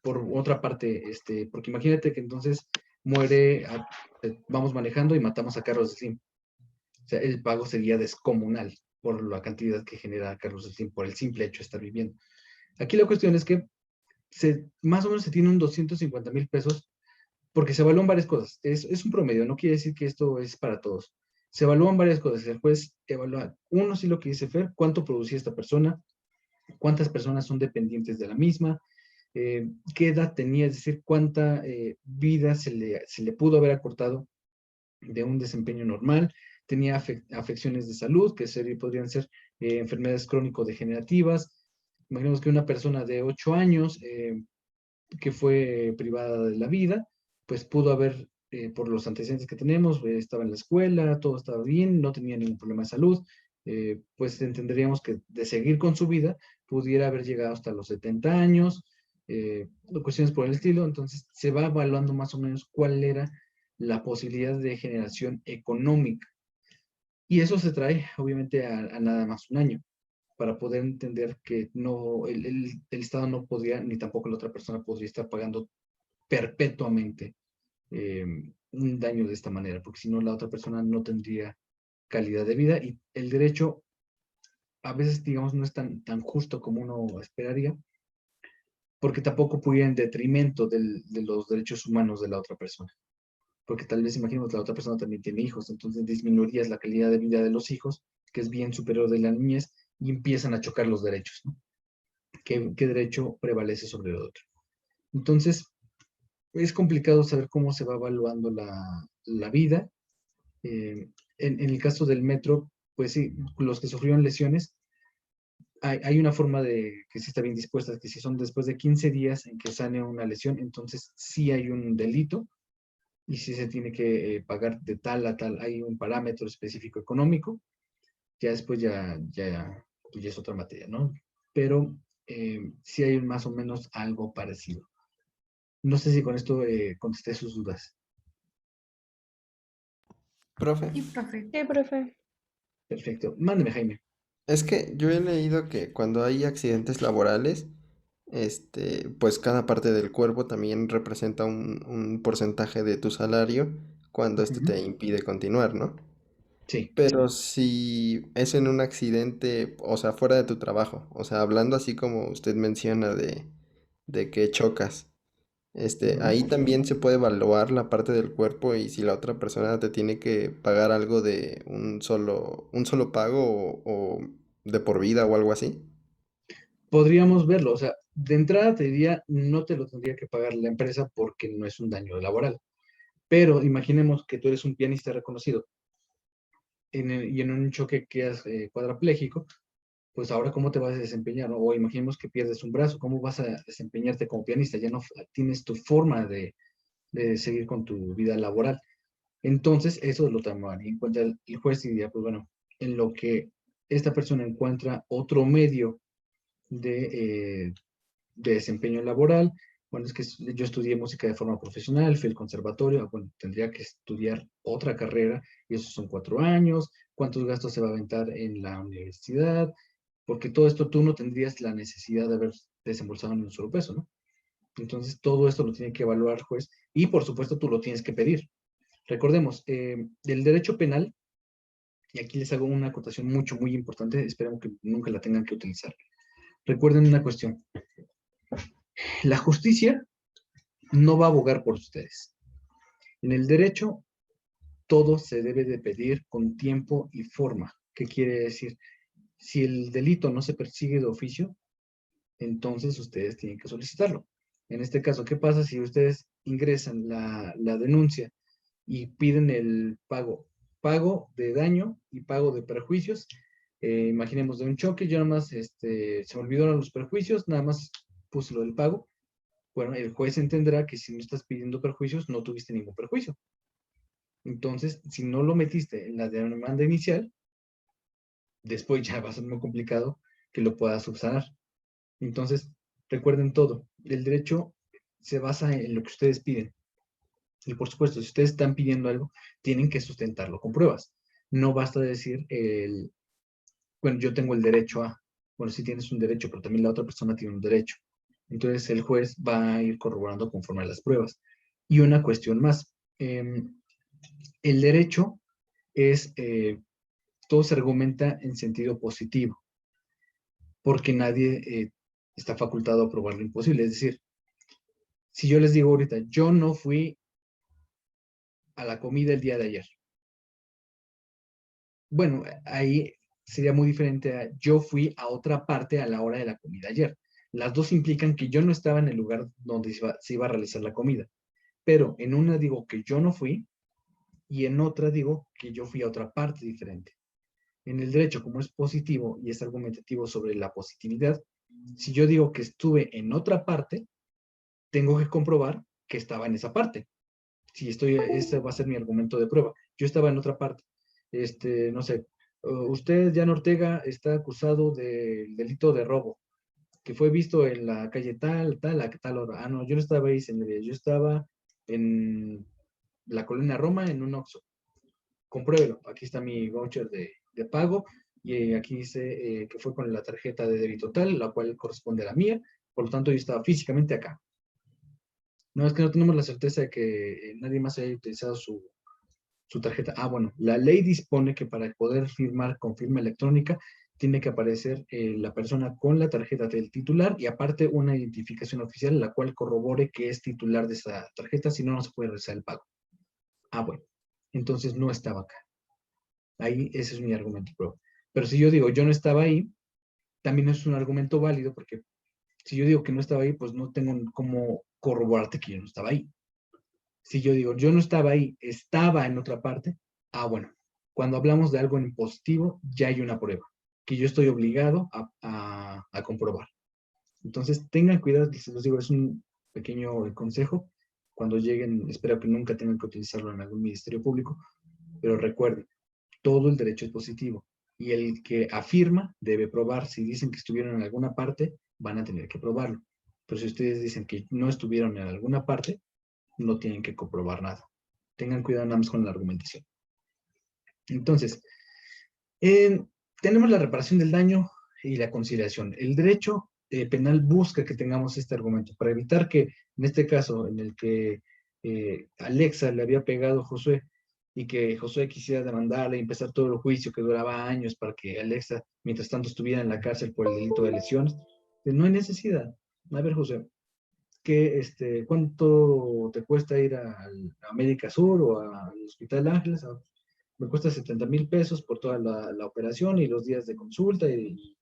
Speaker 1: por otra parte, porque imagínate que entonces muere, vamos manejando y matamos a Carlos Slim. O sea, el pago sería descomunal por la cantidad que genera Carlos Slim por el simple hecho de estar viviendo. Aquí la cuestión es que más o menos se tiene un 250,000 pesos porque se evalúan varias cosas. Es un promedio, no quiere decir que esto es para todos. Se evalúan varias cosas. El juez evalúa, uno, sí, lo que dice Fer, cuánto producía esta persona, cuántas personas son dependientes de la misma, qué edad tenía, es decir, cuánta vida se le pudo haber acortado de un desempeño normal, tenía afecciones de salud, que podrían ser enfermedades crónico-degenerativas. Imaginemos que una persona de 8 años que fue privada de la vida, pues pudo haber, por los antecedentes que tenemos, estaba en la escuela, todo estaba bien, no tenía ningún problema de salud, pues entenderíamos que de seguir con su vida pudiera haber llegado hasta los 70 años, cuestiones por el estilo. Entonces se va evaluando más o menos cuál era la posibilidad de generación económica. Y eso se trae obviamente a nada más un año, para poder entender que no, el Estado no podría, ni tampoco la otra persona podría estar pagando perpetuamente un daño de esta manera, porque si no la otra persona no tendría calidad de vida. Y el derecho a veces, digamos, no es tan justo como uno esperaría, porque tampoco puede ir en detrimento de los derechos humanos de la otra persona. Porque tal vez, imaginemos, la otra persona también tiene hijos, entonces disminuirías la calidad de vida de los hijos, que es bien superior de la niñez, y empiezan a chocar los derechos, ¿no? ¿Qué derecho prevalece sobre el otro? Entonces, es complicado saber cómo se va evaluando la vida. En el caso del metro, pues sí, los que sufrieron lesiones, hay una forma de que sí está bien dispuesta, que si son después de 15 días en que sane una lesión, entonces sí hay un delito y sí se tiene que pagar de tal a tal, hay un parámetro específico económico. Ya después pues ya es otra materia, ¿no? Pero sí hay más o menos algo parecido. No sé si con esto contesté sus dudas.
Speaker 7: Profe,
Speaker 6: Sí, profe.
Speaker 2: Sí, profe.
Speaker 1: Perfecto. Mándeme, Jaime.
Speaker 7: es que yo he leído que cuando hay accidentes laborales, pues cada parte del cuerpo también representa un porcentaje de tu salario cuando esto
Speaker 1: Ujú.
Speaker 7: te impide continuar, ¿no?
Speaker 1: Sí.
Speaker 7: Pero si es en un accidente, o sea, fuera de tu trabajo, o sea, hablando así como usted menciona de que chocas,
Speaker 1: Ujú.
Speaker 7: ahí también se puede evaluar la parte del cuerpo y si la otra persona te tiene que pagar algo de un solo pago o de por vida o algo así.
Speaker 1: Podríamos verlo. O sea, de entrada te diría, no te lo tendría que pagar la empresa porque no es un daño laboral. Pero imaginemos que tú eres un pianista reconocido y en un choque quedas cuadrapléjico, pues ahora cómo te vas a desempeñar, ¿no? O imaginemos que pierdes un brazo, ¿cómo vas a desempeñarte como pianista? Ya no tienes tu forma de seguir con tu vida laboral. Entonces, eso lo tomaría en cuenta el juez y diría, pues bueno, en lo que esta persona encuentra otro medio de desempeño laboral. Bueno, es que yo estudié música de forma profesional, fui al conservatorio, bueno, tendría que estudiar otra carrera y esos son 4 años. ¿Cuántos gastos se va a aventar en la universidad? Porque todo esto tú no tendrías la necesidad de haber desembolsado en un solo peso, ¿no? Entonces, todo esto lo tiene que evaluar el juez y, por supuesto, tú lo tienes que pedir. Recordemos, el derecho penal, y aquí les hago una acotación muy importante, esperemos que nunca la tengan que utilizar. Recuerden una cuestión, la justicia no va a abogar por ustedes. En el derecho, todo se debe de pedir con tiempo y forma. ¿Qué quiere decir? Si el delito no se persigue de oficio, entonces ustedes tienen que solicitarlo. En este caso, ¿qué pasa si ustedes ingresan la denuncia y piden el pago de daño y pago de perjuicios? Imaginemos de un choque, yo nada más se me olvidaron los perjuicios, nada más puse lo del pago. Bueno, el juez entenderá que si no estás pidiendo perjuicios, no tuviste ningún perjuicio. Entonces, si no lo metiste en la demanda inicial, después ya va a ser muy complicado que lo puedas subsanar. Entonces, recuerden todo, el derecho se basa en lo que ustedes piden. Y por supuesto, si ustedes están pidiendo algo, tienen que sustentarlo con pruebas. No basta decir, bueno, yo tengo el derecho a, bueno, sí tienes un derecho, pero también la otra persona tiene un derecho. Entonces, el juez va a ir corroborando conforme a las pruebas. Y una cuestión más, el derecho es, todo se argumenta en sentido positivo, porque nadie está facultado a probar lo imposible. Es decir, si yo les digo ahorita, yo no fui a la comida el día de ayer. Bueno, ahí sería muy diferente a yo fui a otra parte a la hora de la comida ayer. Las dos implican que yo no estaba en el lugar donde se iba a realizar la comida. Pero en una digo que yo no fui y en otra digo que yo fui a otra parte diferente. En el derecho, como es positivo y es argumentativo sobre la positividad, si yo digo que estuve en otra parte, tengo que comprobar que estaba en esa parte. Si estoy, ese va a ser mi argumento de prueba. Yo estaba en otra parte. No sé, usted, Jan Ortega, está acusado del delito de robo, que fue visto en la calle tal, a tal hora. Ah, no, yo no estaba ahí, señoría, yo estaba en la colonia Roma, en un Oxxo. Compruébelo, aquí está mi voucher de pago, y aquí dice que fue con la tarjeta de débito tal, la cual corresponde a la mía, por lo tanto yo estaba físicamente acá. No, es que no tenemos la certeza de que nadie más haya utilizado su tarjeta. Ah, bueno, la ley dispone que para poder firmar con firma electrónica tiene que aparecer la persona con la tarjeta del titular y aparte una identificación oficial la cual corrobore que es titular de esa tarjeta, si no, no se puede realizar el pago. Ah, bueno, entonces no estaba acá. Ahí ese es mi argumento, pero si yo digo yo no estaba ahí, también es un argumento válido porque si yo digo que no estaba ahí, pues no tengo cómo corroborarte que yo no estaba ahí. Si yo digo, yo no estaba ahí, estaba en otra parte, ah, bueno, cuando hablamos de algo en positivo, ya hay una prueba, que yo estoy obligado a comprobar. Entonces, tengan cuidado, se los digo, es un pequeño consejo. Cuando lleguen, espero que nunca tengan que utilizarlo en algún ministerio público, pero recuerden, todo el derecho es positivo, y el que afirma debe probar. Si dicen que estuvieron en alguna parte, van a tener que probarlo. Pero si ustedes dicen que no estuvieron en alguna parte, no tienen que comprobar nada. Tengan cuidado nada más con la argumentación. Entonces, tenemos la reparación del daño y la conciliación. El derecho penal busca que tengamos este argumento para evitar que, en este caso, en el que Alexa le había pegado a Josué y que Josué quisiera demandarle y empezar todo el juicio que duraba años para que Alexa, mientras tanto, estuviera en la cárcel por el delito de lesiones, pues no hay necesidad. A ver, Josué, ¿cuánto te cuesta ir a América Sur o al Hospital Ángeles? Me cuesta 70,000 pesos por toda la operación y los días de consulta y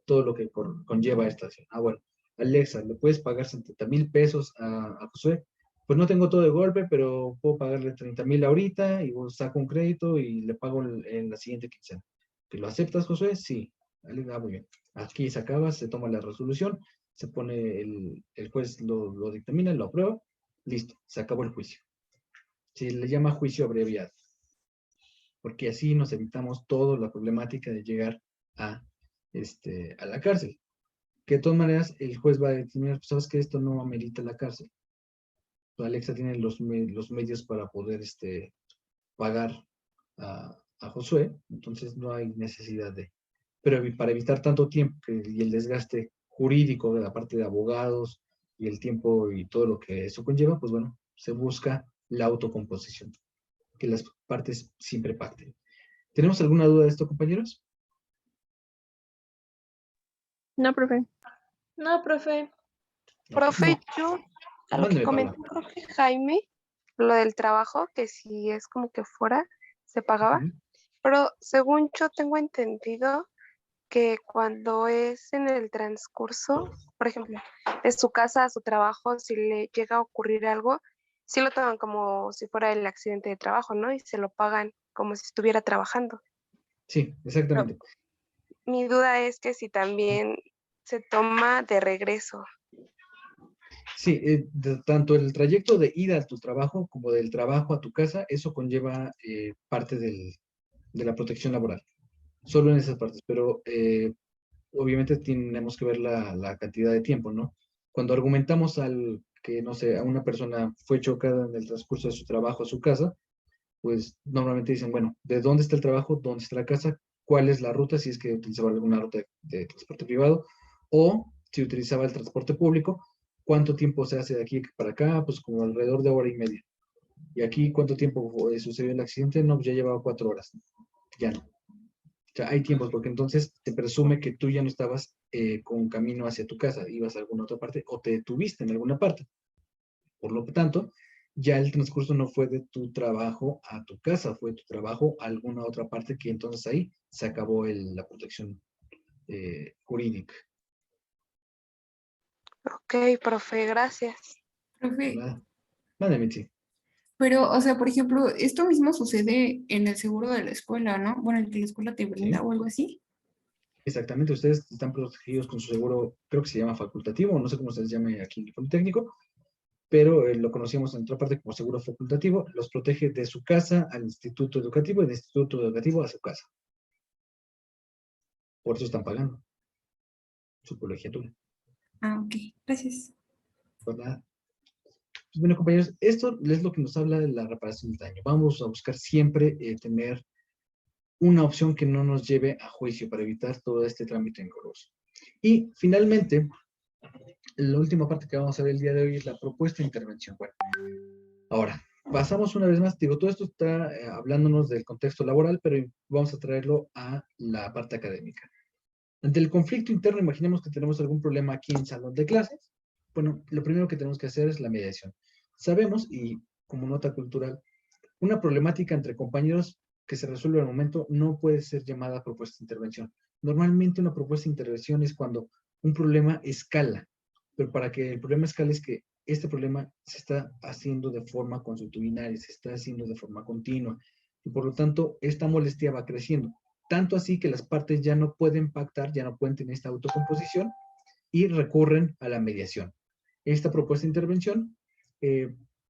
Speaker 1: todo lo que conlleva esta acción. Ah, bueno, Alexa, ¿le puedes pagar 70,000 pesos a Josué? Pues no tengo todo de golpe, pero puedo pagarle 30,000 ahorita y saco un crédito y le pago en la siguiente quincena. ¿Que lo aceptas, Josué? Sí. Ah, muy bien. Aquí se acaba, se toma la resolución, se pone, el juez lo dictamina, lo aprueba, listo, se acabó el juicio. Se le llama juicio abreviado, porque así nos evitamos toda la problemática de llegar a la cárcel. Que de todas maneras el juez va a determinar, pues, sabes que esto no amerita la cárcel. Pues Alexa tiene los medios para poder pagar a Josué, entonces no hay necesidad de. Pero para evitar tanto tiempo y el desgaste jurídico de la parte de abogados y el tiempo y todo lo que eso conlleva, pues bueno, se busca la autocomposición, que las partes siempre pacten. ¿Tenemos alguna duda de esto, compañeros?
Speaker 8: No, profe.
Speaker 2: No, profe.
Speaker 3: Profe, yo a lo que
Speaker 1: Mándeme,
Speaker 3: comentó
Speaker 1: Paula.
Speaker 3: profe Jaime, lo del trabajo, que si es como que fuera, se pagaba.
Speaker 1: Ujú.
Speaker 3: Pero según yo tengo entendido que cuando es en el transcurso, por ejemplo, de su casa a su trabajo, si le llega a ocurrir algo, sí lo toman como si fuera el accidente de trabajo, ¿no? Y se lo pagan como si estuviera trabajando.
Speaker 1: Sí,
Speaker 3: Pero
Speaker 1: exactamente.
Speaker 3: mi duda es que si también se toma de regreso.
Speaker 1: Sí, tanto el trayecto de ida a tu trabajo como del trabajo a tu casa, eso conlleva parte de la protección laboral. Solo en esas partes, pero obviamente tenemos que ver la cantidad de tiempo, ¿no? Cuando argumentamos que, no sé, a una persona fue chocada en el transcurso de su trabajo a su casa, pues normalmente dicen, bueno, ¿de dónde está el trabajo? ¿Dónde está la casa? ¿Cuál es la ruta? Si es que utilizaba alguna ruta de transporte privado o si utilizaba el transporte público, ¿cuánto tiempo se hace de aquí para acá? Pues como alrededor de hora y media. ¿Y aquí cuánto tiempo sucedió el accidente? No, pues ya llevaba 4 horas. Ya no. O sea, hay tiempos, porque entonces te presume que tú ya no estabas con camino hacia tu casa, ibas a alguna otra parte o te detuviste en alguna parte. Por lo tanto, ya el transcurso no fue de tu trabajo a tu casa, fue de tu trabajo a alguna otra parte que entonces ahí se acabó la protección jurídica.
Speaker 3: Ok, profe, gracias.
Speaker 6: Profe,
Speaker 1: Nada. Mándame, sí.
Speaker 6: pero, o sea, por ejemplo, esto mismo sucede en el seguro de la escuela, ¿no? Bueno, el que la escuela te brinda
Speaker 1: Sí,
Speaker 6: o algo así.
Speaker 1: exactamente. Ustedes están protegidos con su seguro, creo que se llama facultativo, no sé cómo se les llame aquí en el Politécnico, pero lo conocíamos en otra parte como seguro facultativo. Los protege de su casa al instituto educativo y del instituto educativo a su casa. Por eso están pagando su colegiatura.
Speaker 6: Ah, ok. Gracias.
Speaker 1: Por nada. Bueno, compañeros, esto es lo que nos habla de la reparación del daño. Vamos a buscar siempre tener una opción que no nos lleve a juicio para evitar todo este trámite engorroso. Y finalmente, la última parte que vamos a ver el día de hoy es la propuesta de intervención. Bueno, ahora, pasamos una vez más, digo, todo esto está hablándonos del contexto laboral, pero vamos a traerlo a la parte académica. Ante el conflicto interno, imaginemos que tenemos algún problema aquí en salón de clases. Bueno, lo primero que tenemos que hacer es la mediación. Sabemos, y como nota cultural, una problemática entre compañeros que se resuelve al momento no puede ser llamada propuesta de intervención. Normalmente una propuesta de intervención es cuando un problema escala, pero para que el problema escale es que este problema se está haciendo de forma consuetudinaria, se está haciendo de forma continua, y por lo tanto esta molestia va creciendo. Tanto así que las partes ya no pueden pactar, ya no pueden tener esta autocomposición y recurren a la mediación. Esta propuesta de intervención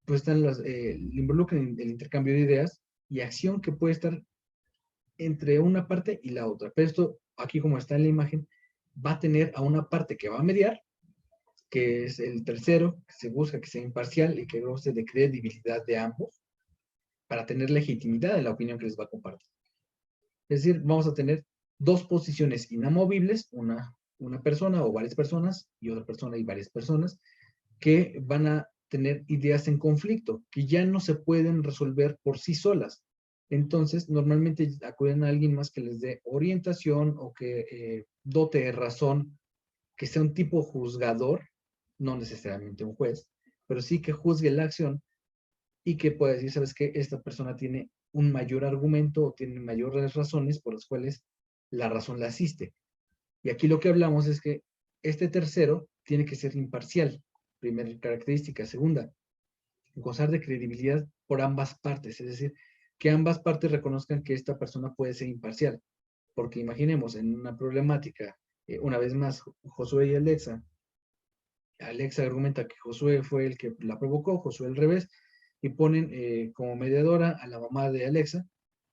Speaker 1: pues involucra el intercambio de ideas y acción que puede estar entre una parte y la otra. Pero esto, aquí como está en la imagen, va a tener a una parte que va a mediar, que es el tercero, que se busca que sea imparcial y que goce de credibilidad de ambos, para tener legitimidad en la opinión que les va a compartir. Es decir, vamos a tener dos posiciones inamovibles, una persona o varias personas, y otra persona y varias personas, que van a tener ideas en conflicto, que ya no se pueden resolver por sí solas. Entonces, normalmente acuden a alguien más que les dé orientación o que dote de razón, que sea un tipo juzgador, no necesariamente un juez, pero sí que juzgue la acción y que pueda decir, ¿sabes qué? Esta persona tiene un mayor argumento o tiene mayores razones por las cuales la razón la asiste. Y aquí lo que hablamos es que este tercero tiene que ser imparcial. Primera característica. Segunda, gozar de credibilidad por ambas partes. Es decir, que ambas partes reconozcan que esta persona puede ser imparcial. Porque imaginemos en una problemática, una vez más, Josué y Alexa. Alexa argumenta que Josué fue el que la provocó, Josué al revés, y ponen como mediadora a la mamá de Alexa.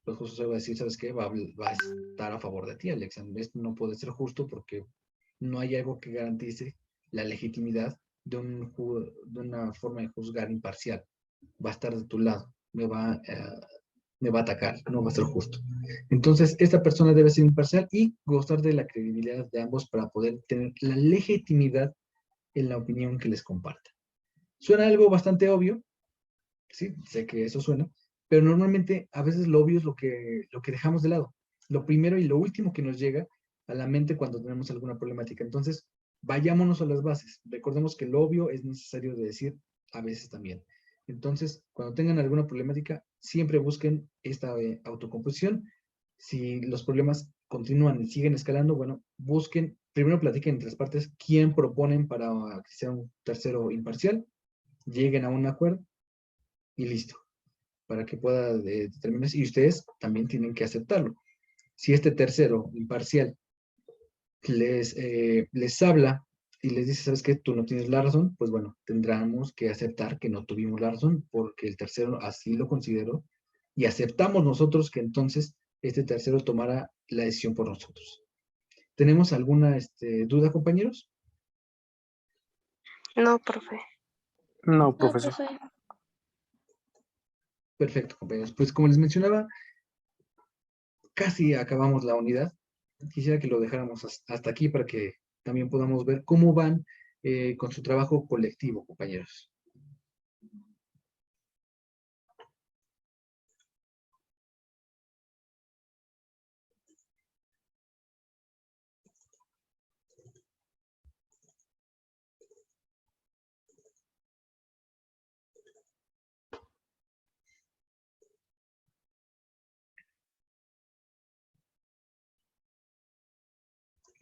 Speaker 1: Pues Josué va a decir, ¿sabes qué? Va a estar a favor de ti, Alexa. Esto no puede ser justo porque no hay algo que garantice la legitimidad de una forma de juzgar imparcial. Va a estar de tu lado, me va a atacar, no va a ser justo. Entonces, esta persona debe ser imparcial y gozar de la credibilidad de ambos para poder tener la legitimidad en la opinión que les comparta. Suena algo bastante obvio, sí, sé que eso suena, pero normalmente a veces lo obvio es lo que dejamos de lado. Lo primero y lo último que nos llega a la mente cuando tenemos alguna problemática. Entonces, vayámonos a las bases. Recordemos que lo obvio es necesario de decir a veces también. Entonces, cuando tengan alguna problemática, siempre busquen esta autocomposición. Si los problemas continúan y siguen escalando, bueno, busquen, primero platiquen entre las partes quién proponen para que sea un tercero imparcial, lleguen a un acuerdo y listo, para que pueda determinarse. Y ustedes también tienen que aceptarlo. Si este tercero imparcial les habla y les dice, ¿sabes qué? Tú no tienes la razón, pues bueno, tendremos que aceptar que no tuvimos la razón porque el tercero así lo consideró y aceptamos nosotros que entonces este tercero tomara la decisión por nosotros. ¿Tenemos alguna duda, compañeros?
Speaker 3: No, profe.
Speaker 4: No,
Speaker 2: No,
Speaker 4: profesor.
Speaker 2: profe.
Speaker 1: Perfecto, compañeros. Pues como les mencionaba, casi acabamos la unidad. Quisiera que lo dejáramos hasta aquí para que también podamos ver cómo van con su trabajo colectivo, compañeros.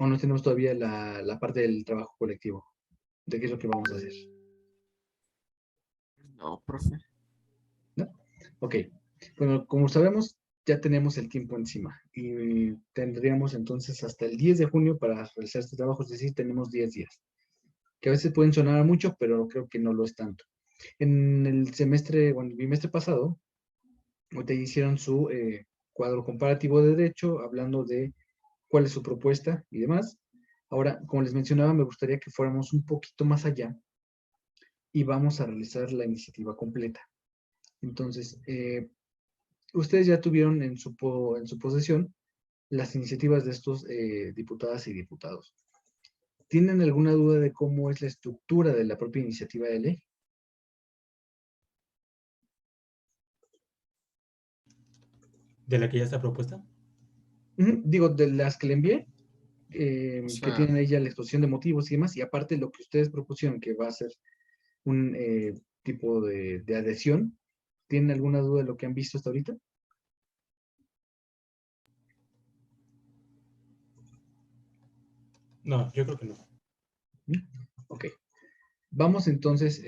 Speaker 1: O no tenemos todavía la parte del trabajo colectivo, de qué es lo que vamos a hacer.
Speaker 11: No, profe.
Speaker 1: ¿No? Ok. Bueno, como sabemos, ya tenemos el tiempo encima y tendríamos entonces hasta el 10 de junio para realizar este trabajo, es decir, tenemos 10 días, que a veces pueden sonar mucho, pero creo que no lo es tanto. En el semestre, bueno, el bimestre pasado, ustedes hicieron su cuadro comparativo de derecho, hablando de cuál es su propuesta y demás. Ahora, como les mencionaba, me gustaría que fuéramos un poquito más allá y vamos a realizar la iniciativa completa. Entonces, ustedes ya tuvieron en su posesión las iniciativas de estos diputadas y diputados. ¿Tienen alguna duda de cómo es la estructura de la propia iniciativa de ley?
Speaker 12: ¿De la que ya está propuesta?
Speaker 1: Digo, de las que le envié,
Speaker 10: O
Speaker 1: que
Speaker 10: sea,
Speaker 1: tienen ahí ya la exposición de motivos y demás, y aparte lo que ustedes propusieron, que va a ser un tipo de adhesión. ¿Tienen alguna duda de lo que han visto hasta ahorita?
Speaker 12: No, yo creo que no.
Speaker 1: Ok. Vamos entonces,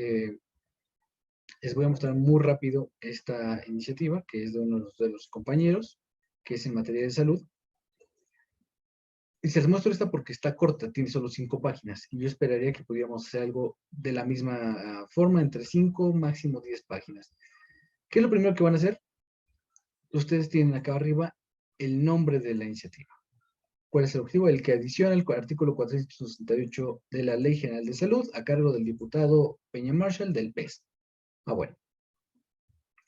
Speaker 1: les voy a mostrar muy rápido esta iniciativa, que es de uno de los compañeros, que es en materia de salud. Y se les muestro esta porque está corta, tiene solo 5 páginas, y yo esperaría que pudiéramos hacer algo de la misma forma, entre 5, máximo 10 páginas. ¿Qué es lo primero que van a hacer? Ustedes tienen acá arriba el nombre de la iniciativa. ¿Cuál es el objetivo? El que adiciona el artículo 468 de la Ley General de Salud a cargo del diputado Peña Marshall del PES. Bueno.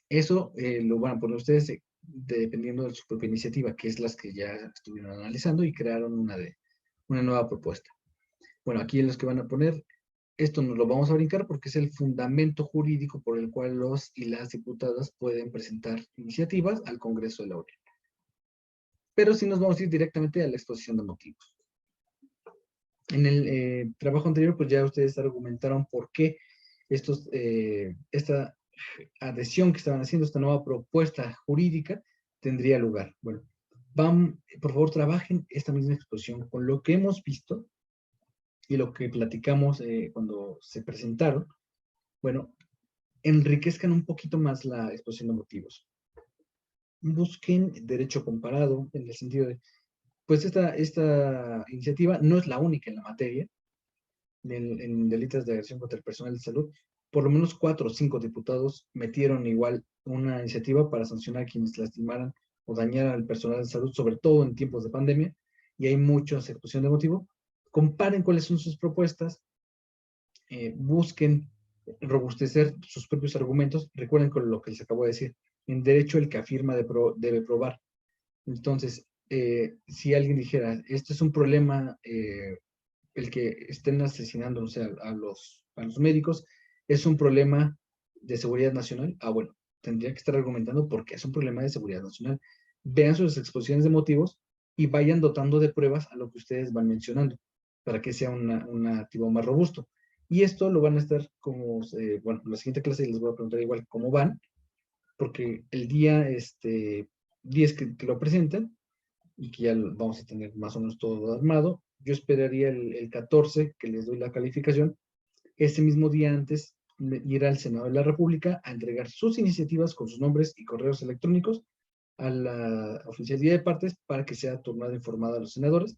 Speaker 1: Eso lo van a poner ustedes dependiendo de su propia iniciativa, que es las que ya estuvieron analizando y crearon una nueva propuesta. Bueno, aquí los que van a poner, esto nos lo vamos a brincar porque es el fundamento jurídico por el cual los y las diputadas pueden presentar iniciativas al Congreso de la Unión. Pero sí nos vamos a ir directamente a la exposición de motivos. En el trabajo anterior, pues ya ustedes argumentaron por qué esta adhesión que estaban haciendo, esta nueva propuesta jurídica, tendría lugar. Bueno, por favor, trabajen esta misma exposición con lo que hemos visto y lo que platicamos cuando se presentaron. Bueno, enriquezcan un poquito más la exposición de motivos. Busquen derecho comparado en el sentido de, pues esta iniciativa no es la única en la materia, en delitos de agresión contra el personal de salud. Por lo menos 4 o 5 diputados metieron igual una iniciativa para sancionar a quienes lastimaran o dañaran al personal de salud, sobre todo en tiempos de pandemia, y hay mucha exposición de motivo. Comparen cuáles son sus propuestas, busquen robustecer sus propios argumentos. Recuerden con lo que les acabo de decir, en derecho el que afirma debe probar. Entonces, si alguien dijera, este es un problema, el que estén asesinando, o sea, a los médicos, es un problema de seguridad nacional. Bueno, tendría que estar argumentando por qué es un problema de seguridad nacional. Vean sus exposiciones de motivos y vayan dotando de pruebas a lo que ustedes van mencionando, para que sea un activo más robusto. Y esto lo van a estar como, bueno, la siguiente clase les voy a preguntar igual cómo van, porque el día 10 que lo presenten, y que ya vamos a tener más o menos todo armado, yo esperaría el 14 que les doy la calificación, ese mismo día antes ir al Senado de la República a entregar sus iniciativas con sus nombres y correos electrónicos a la Oficialía de Partes para que sea turnada informada a los senadores,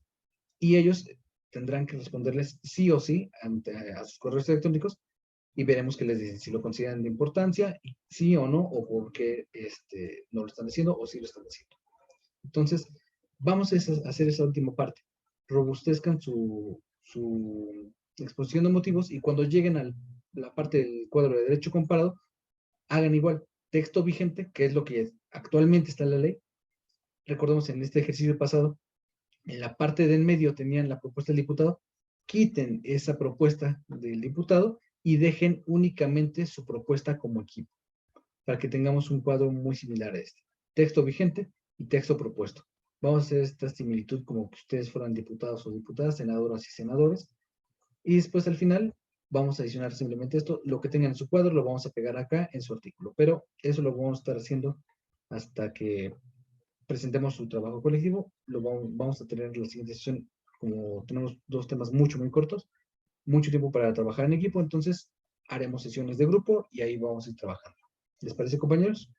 Speaker 1: y ellos tendrán que responderles sí o sí a sus correos electrónicos, y veremos qué les dicen, si lo consideran de importancia, sí o no, o por qué no lo están haciendo, o sí lo están haciendo. Entonces, vamos a hacer esa última parte. Robustezcan su exposición de motivos, y cuando lleguen a la parte del cuadro de derecho comparado, hagan igual. Texto vigente, que es lo que actualmente está en la ley. Recordemos, en este ejercicio pasado, en la parte de en medio tenían la propuesta del diputado. Quiten esa propuesta del diputado y dejen únicamente su propuesta como equipo, para que tengamos un cuadro muy similar a este. Texto vigente y texto propuesto. Vamos a hacer esta similitud como que ustedes fueran diputados o diputadas, senadoras y senadores. Y después al final vamos a adicionar simplemente esto. Lo que tengan en su cuadro lo vamos a pegar acá en su artículo. Pero eso lo vamos a estar haciendo hasta que presentemos su trabajo colectivo. Vamos a tener la siguiente sesión, como tenemos 2 temas muy cortos, mucho tiempo para trabajar en equipo, entonces haremos sesiones de grupo y ahí vamos a ir trabajando. ¿Les parece, compañeros?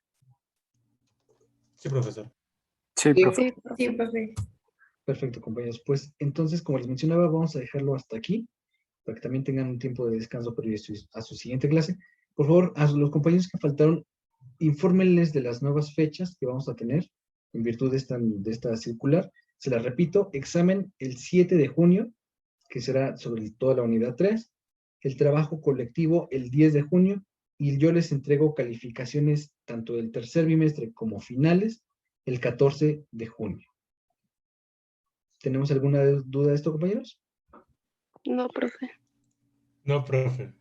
Speaker 12: Sí, profesor.
Speaker 4: Sí, profe.
Speaker 5: Sí, profe.
Speaker 1: Perfecto, compañeros. Pues entonces, como les mencionaba, vamos a dejarlo hasta aquí, para que también tengan un tiempo de descanso previo a su siguiente clase. Por favor, a los compañeros que faltaron, infórmenles de las nuevas fechas que vamos a tener en virtud de esta circular. Se la repito, examen el 7 de junio, que será sobre toda la unidad 3, el trabajo colectivo el 10 de junio, y yo les entrego calificaciones tanto del tercer bimestre como finales el 14 de junio. ¿Tenemos alguna duda de esto, compañeros?
Speaker 3: No, profe.
Speaker 12: No, profe.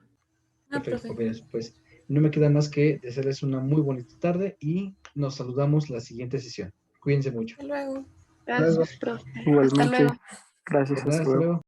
Speaker 1: Perfecto, compañeros. Pues no me queda más que desearles una muy bonita tarde y nos saludamos la siguiente sesión. Cuídense mucho.
Speaker 5: Hasta luego.
Speaker 3: Gracias, profe. Hasta
Speaker 4: Igualmente,
Speaker 3: luego.
Speaker 4: gracias,
Speaker 1: De nada,
Speaker 4: hasta
Speaker 1: hasta
Speaker 4: luego.
Speaker 1: luego.